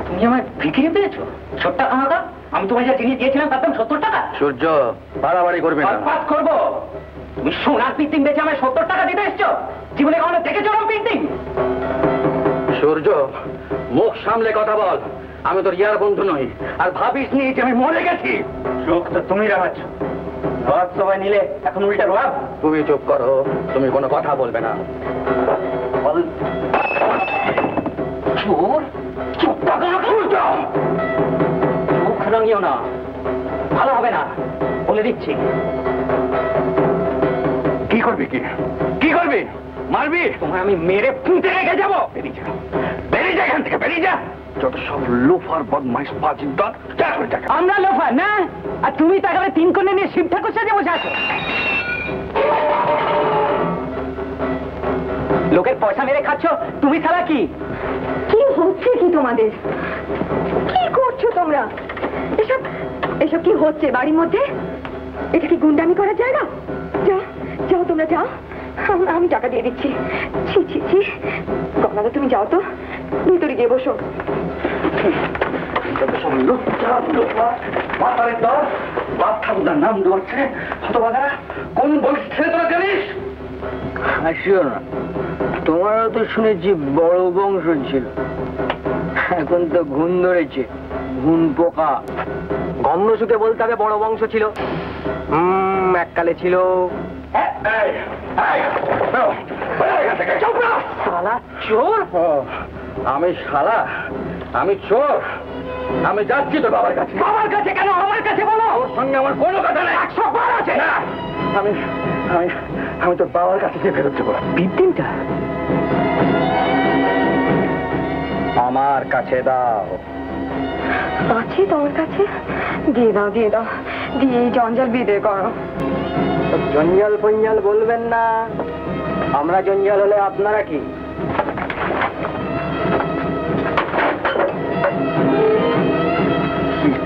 তুমি আমার বিক্রি পেয়েছো? 70 টাকা? আমি তোমায় যা জিনিস দিয়েছিলাম তার দাম 70 টাকা। সূর্য, বাড়াবাড়ি করবে না। পাস করবো? তুমি সোনার পিন্টিং বেচে আমায় 70 টাকা দিতে এসছো? জীবনে কখনো দেখেছো না পিন্টিং? সূর্য, মুখ সামলে কথা বল। আমি তোর ইয়ার বন্ধু নই, আর ভাবিস নি যে আমি মরে গেছি। চোখ তো তুমি রাখাচ্ছ, রোয়াব সবাই নিলে এখন উল্টা রোয়াব। তুমি চুপ করো, তুমি কোনো কথা বলবে না। চোর, চুপ টাকা মুখ রাঙিও না, ভালো হবে না, বলে দিচ্ছি। কি করবি? কি করবি? মারবি? তোমায় আমি মেরে পুঁতে রেখে যাবো। বেরিয়ে যা, বেরিয়ে যা এখান থেকে, বেরিয়ে যা। যত সব লোফার বদমাইশ বাজিন্দর। আমরা লোফার না, আর তুমি তাকালে 3 কোণে নিয়ে শিব ঠাকুর সাজে বসে আছো। লোকের পয়সা মেরে খাচ্ছ, তুমি ছাড়া কি? কি হচ্ছে কি তোমাদের? কি করছো তোমরা? এসব এসব কি হচ্ছে বাড়ির মধ্যে? এটা কি গুন্ডামি করার জায়গা? যাও যাও, তোমরা যাও, আমি টাকা দিয়ে দিচ্ছি। ছি ছি ছি, গঙ্গাদা তুমি যাও তো, ভিতরে গিয়ে বসো। নাম ধরছে কোন বয়স ছেড়ে তোরা জানিস? হাসিও না, তোমারও তো শুনেছি বড় বংশ ছিল, এখন তো ঘুণ ধরেছে, ঘুণ পোকা। গন্ধ শুকে বলতে হবে বড় বংশ ছিল। এককালে ছিল। শালা চোর? আমি শালা? আমি চোর? আমি যাচ্ছি তোর বাবার কাছে। বাবার কাছে কেন? আমার কাছে বলো। ওর সঙ্গে আমার কোনো কথা নেই। 100 বার আছে। আমি আমি আমি তোর বাবার কাছে গিয়ে ফেরত দেবো। বিপিনটা আমার কাছে দাও। আছে তোমার কাছে? দিয়ে দাও, দিয়ে দাও, দিয়ে এই জঞ্জাল বিদায় করো। জঞ্জাল ফঞ্জাল বলবেন না, আমরা জঞ্জাল হলে আপনারা কি?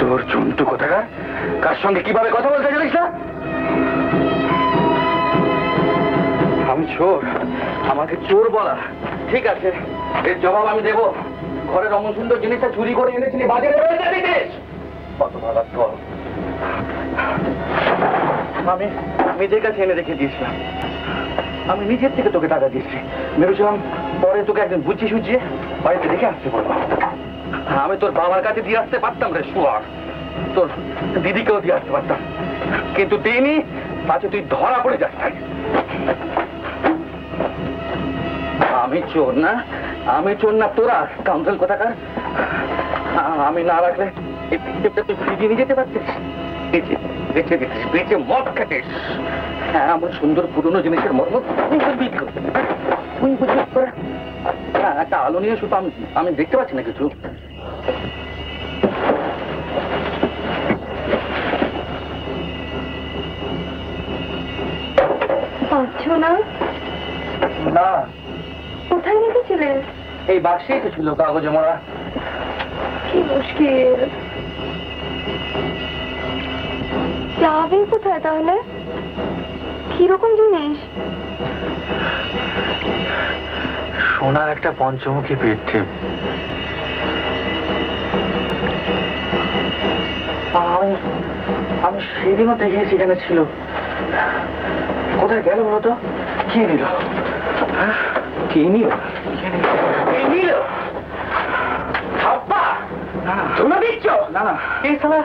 তোর জন্তু কোথাকার, কার সঙ্গে কিভাবে কথা বলতে জানিস না? আমি চোর, আমাকে চোর বলা ঠিক আছে, এর জবাব আমি দেবো। ঘরের অমন সুন্দর জিনিসটা চুরি করে এনেছিলি, বাজারে রয়েছে দিতিস। কত ভালো চল। আমি নিজের কাছে এনে রেখে দিয়েছিলাম, আমি নিজের থেকে তোকে টাকা দিয়েছি, ভেবেছিলাম পরে তোকে একদিন বুঝিয়ে সুঝিয়ে বাড়িতে রেখে আসতে পারবো। আমি তোর বাবার কাছে দিয়ে আসতে পারতাম রে শুয়ার, তোর দিদিকেও দিয়ে আসতে পারতাম, কিন্তু দিইনি। পাছে তুই ধরা পড়ে যাস। আমি চোর না, আমি চোর না, তোরা কাউন্সিল কোথাকার। আমি না রাখলে তুই ফিরিয়ে নিয়ে যেতে পারতিস, বেঁচে দিতিস, বেঁচে মদ খাটিস। হ্যাঁ, আমার সুন্দর পুরনো জিনিসের মর্ম একটা আলো নিয়ে শুধু আমি দেখতে পাচ্ছি না কিছু। পাচ্ছো না? না। কোথায় রেখেছিলেন? এই বাক্সেই তো ছিল, কাগজে মোড়া। কি মুশকিল। যাবে কোথায় তাহলে? কিরকম জিনিস? সোনার একটা পঞ্চমুখী পেটে। আমি সেদিনও দেখেছি এখানে ছিল। কোথায় গেল বলতো? কে নিল? কে নিল? কে নিল? তোমরা দিচ্ছ? না না, এই সালা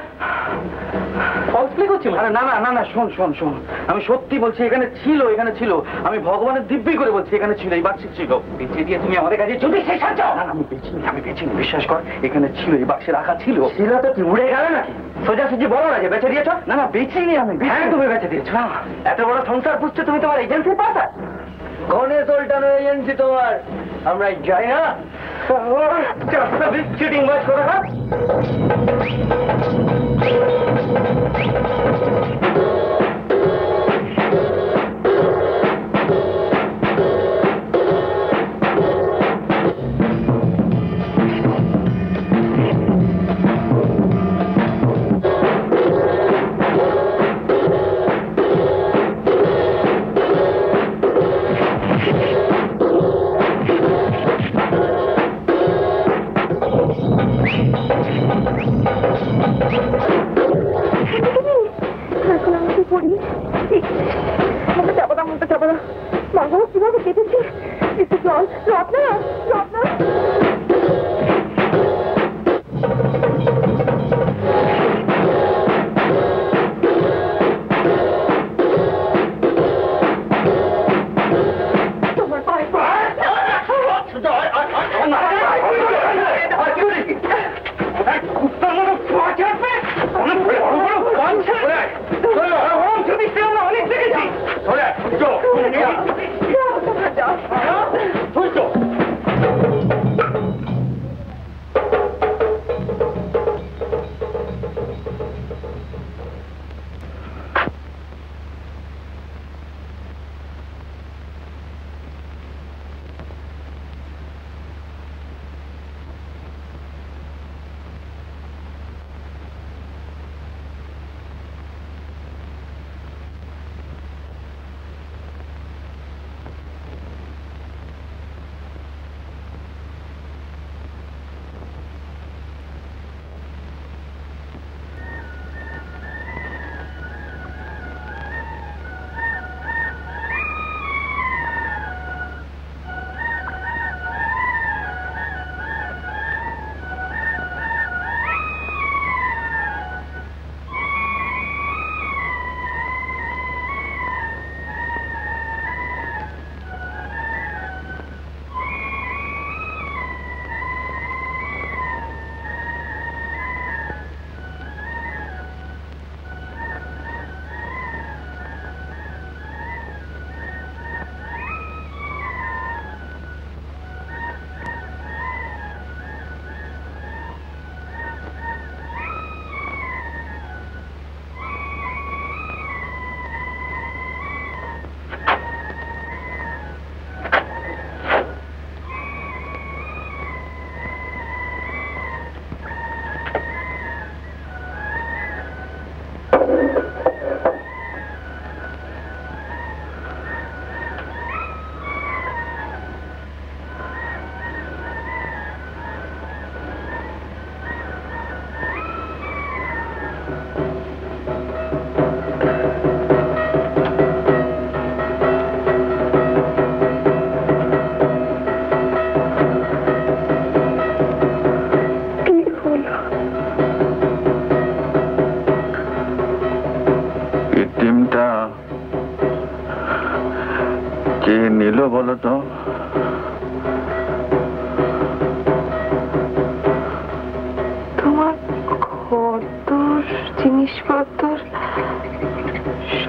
ফলস প্লে করছি। আরে না না না না, শোন শোন শোন, আমি সত্যি বলছি এখানে ছিল, এখানে ছিল। আমি ভগবানের দিব্যি করে বলছি এখানে ছিল, এই বাক্সে ছিল। বেঁচে দিয়ে তুমি আমাদের কাছে যদি শেষ হচ্ছ। না না, আমি বেঁচিনি, আমি বেঁচিনি, বিশ্বাস কর, এখানে ছিল, এই বাক্সে রাখা ছিল। ছিল তো কি উড়ে গেল নাকি? সোজাসুজি বলো না যে বেঁচে দিয়েছ। না না, বেঁচিনি আমি। হ্যাঁ, তুমি বেঁচে দিয়েছ। এত বড় সংসার পুষছো তুমি তোমার এজেন্সির পাশা। ঘনে তোলটানো এজেন্সি তোমার, আমরা যাই না। চিটিং বাজ করে।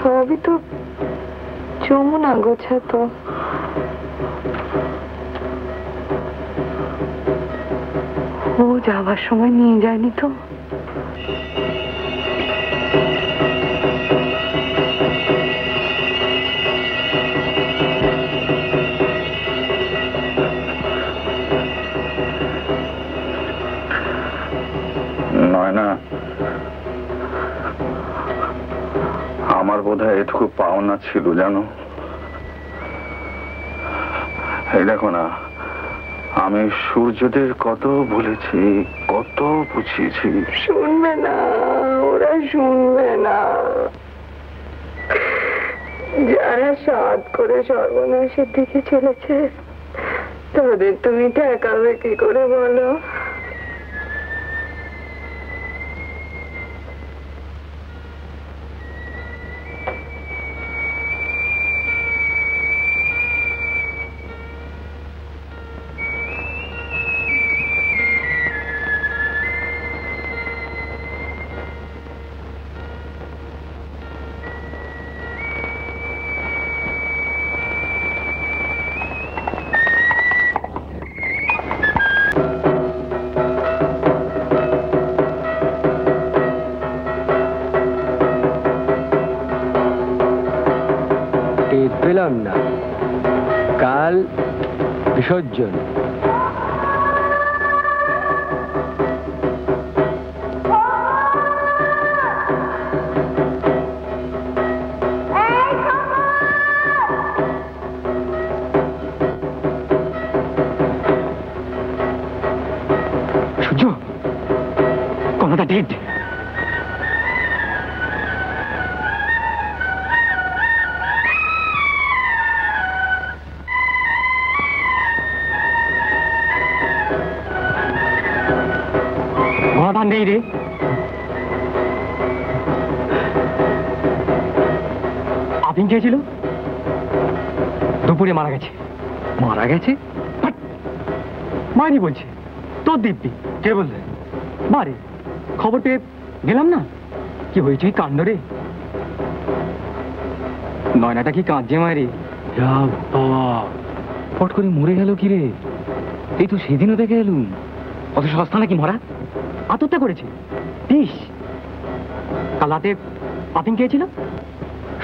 সবই তো যমুনা গোছাতো। ও যাবার সময় নিয়ে যায়নি তো? নয়না, আমার বোধহয় এটুকু পাওনা ছিল জানো। এই দেখো না, আমি সূর্যদের কত বলেছি, কত বুঝিয়েছি। শুনবে না, ওরা শুনবে না। যারা সাধ করে সর্বনাশের দিকে চলেছে তাদের তুমি ঠেকাবে কি করে বলো? পেলাম না, কাল বিসর্জন। সূর্য, কোনটা ডেড? নেই রে। আপিং খেয়েছিল, দুপুরে মারা গেছে। মারা গেছে? মারি বলছে। তোর দিব্যি? কে বললে? মারে, খবর পেয়ে গেলাম না। কি হয়েছে কাণ্ড রে? নয়নাটা কি কাঁদছে মারি? বাবা, ফট করে মরে গেল কি রে? এই তো সেদিনও দেখে এলুম। অত সস্তা নাকি মরা? আত্মহত্যা করেছে। পিস কাল রাতে আপিং খেয়েছিল,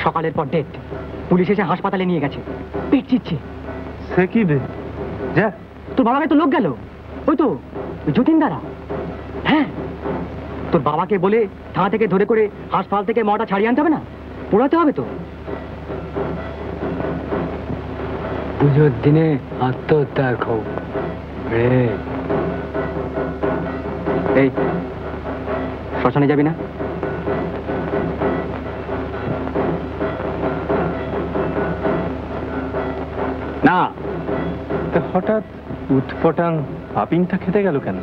সকালের পর ডেট। পুলিশ এসে হাসপাতালে নিয়ে গেছে, পেট চিচ্ছে। সে কি বে? যা, তোর বাবাকে তো লোক গেল। ওই তো যতীন দ্বারা। হ্যাঁ, তোর বাবাকে বলে থানা থেকে ধরে করে হাসপাতাল থেকে মাটা ছাড়িয়ে আনতে হবে না, পোড়াতে হবে তো। পুজোর দিনে আত্মহত্যার খবর রে। এই শ্মশানে যাবি না? না। হঠাৎ উৎপটাং আপিংটা খেতে গেল কেন?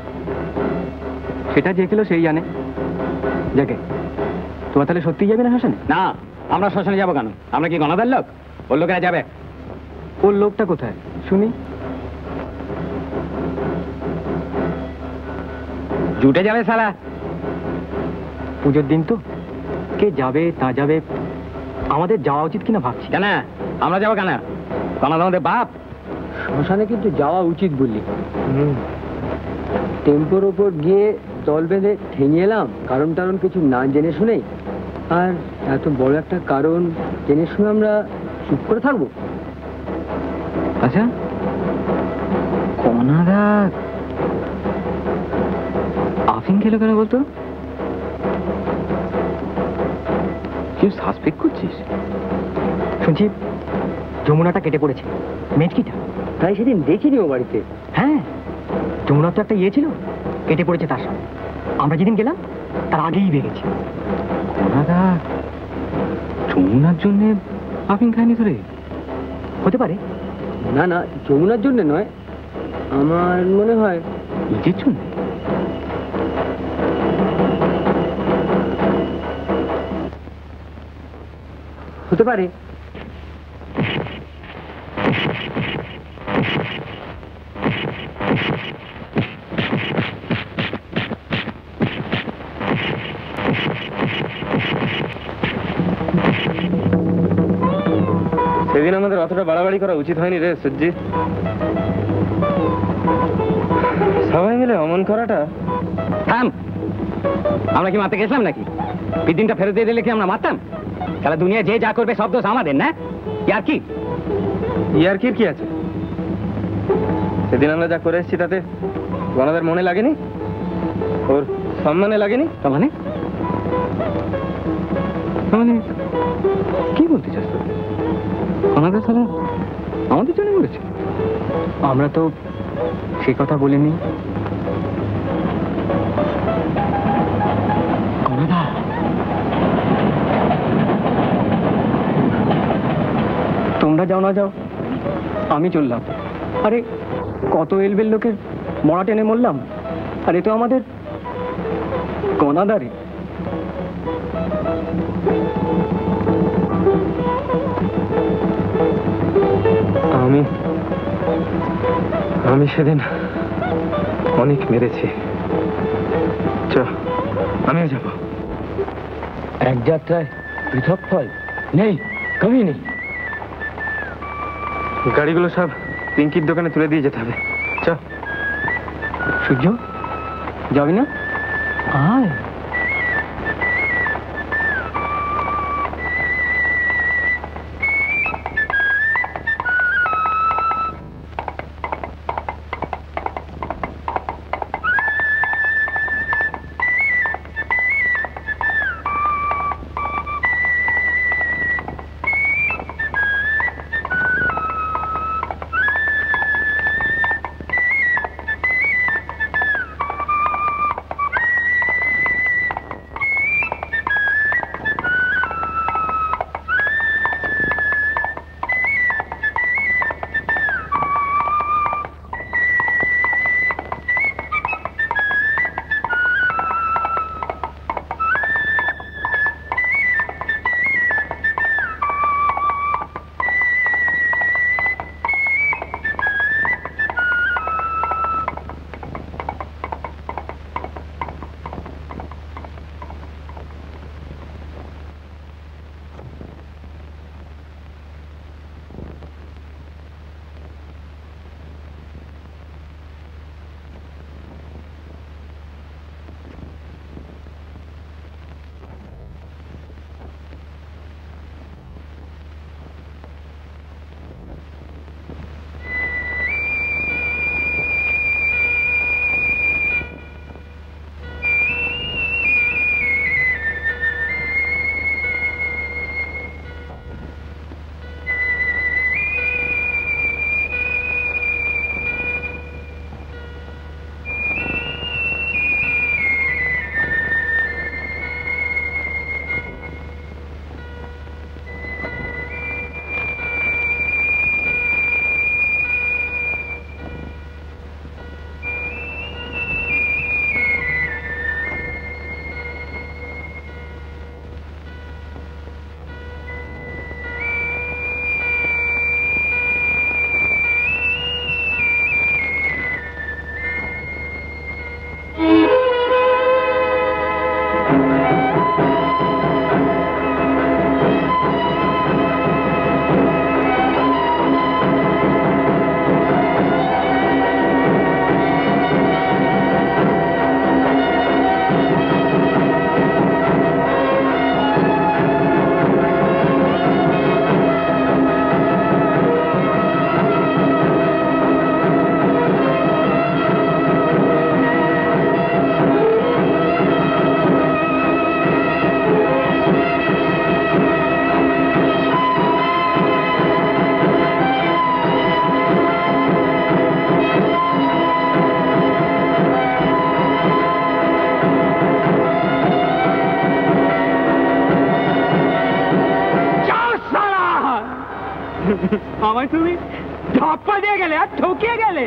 সেটা যে খেলো সেই জানে। যাকে তোমার তাহলে সত্যি যাবি না শ্মশানে? না, আমরা শ্মশানে যাবো কেন? আমরা কি গণাদার লোক? ওর লোকেরা যাবে। ওর লোকটা কোথায় শুনি? জুটে যাবে শালা। পুজোর দিন তো, কে যাবে তা যাবে। আমাদের যাওয়া উচিত কিনা ভাবছি। কেন আমরা যাবো কেন? আমাদের বাপ। শ্মশানে কিন্তু যাওয়া উচিত বললি। টেম্পোর ওপর গিয়ে দল বেঁধে ঠেঙে এলাম, কারণ টারণ কিছু না জেনে শুনেই। আর এত বড় একটা কারণ জেনে শুনে আমরা চুপ করে থাকবো? আচ্ছা, কনাদা আফিং খেলো কেন বলতো? কি সাসপেক্ট করছিস? শুনছি যমুনাটা কেটে পড়েছে, মেজকিটা। তাই সেদিন দেখিনি ও বাড়িতে। হ্যাঁ, যমুনার তো একটা ইয়ে ছিল, কেটে পড়েছে তার সাথে। আমরা যেদিন গেলাম তার আগেই বেড়েছে। কনাদা যমুনার জন্যে আফিং খায়নি ধরে? হতে পারে। না না, যমুনার জন্য নয়, আমার মনে হয় নিজের জন্য। হতে পারে। সেদিন আমাদের অতটা বাড়াবাড়ি করা উচিত হয়নি রে সূর্যি। সবাই মিলে অমন করাটা। থাম, আমরা কি মারতে গেছিলাম নাকি? দিনটা ফেরত দিয়ে দিলে কি আমরা মারতাম? তাহলে দুনিয়া যে যা করবে সব দোষ আমাদের, না? ইয়ার্কির কি আছে? সেদিন আমরা যা করে এসেছি তাতে গণাদের মনে লাগেনি? ওর সম্মানে লাগেনি? মানে কি বলতে চাস? আমাদের সালা আমাদের জন্য বলেছে? আমরা তো সে কথা বলিনি। তোমরা যাও না যাও, আমি চললাম। আরে কত এলবেল লোকের মরা টেনে মরলাম, আর এ তো আমাদের গনাদারে। আমি সেদিন অনেক মেরেছি। আমিও যাব। এক যাত্রায় পৃথক ফল নেই, কমই নেই। গাড়িগুলো সব পিঙ্কির দোকানে তুলে দিয়ে যেতে হবে। চ। সূর্য, যাবি না? আয়। আমায় তুমি ধাপ্পা দিয়ে গেলে আর ঠকিয়ে গেলে।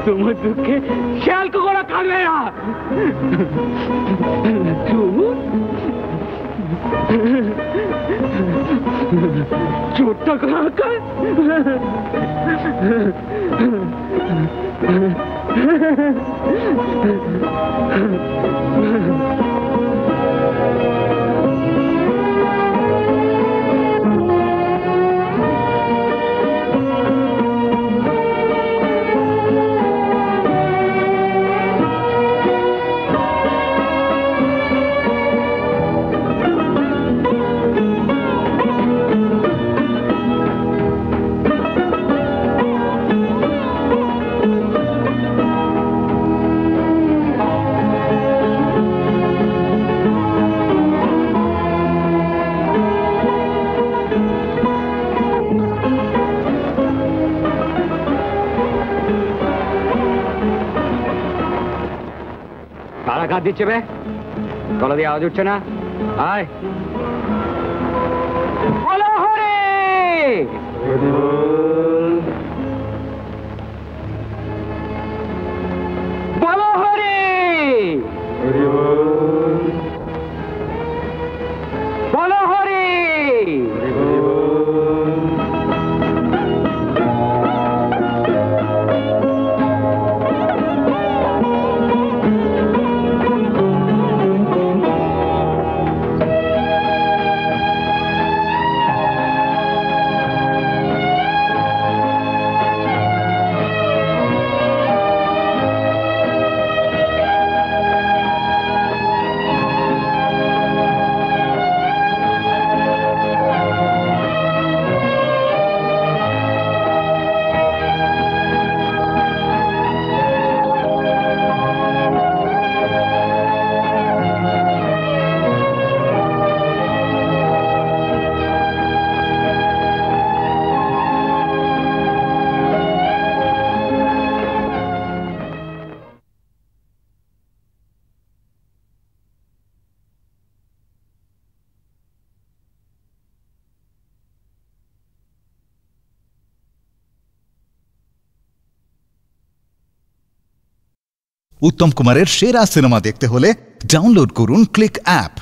তোমার দুঃখে খেয়াল করা কাটবে না। চোরটা কার কারা কাজ দিচ্ছে বে? গলা দিয়ে আওয়াজ উঠছে না? আয় বলো হরে বলো হরে বলো হরে। উত্তম কুমারের সেরা সিনেমা দেখতে হলে ডাউনলোড করুন ক্লিক অ্যাপ।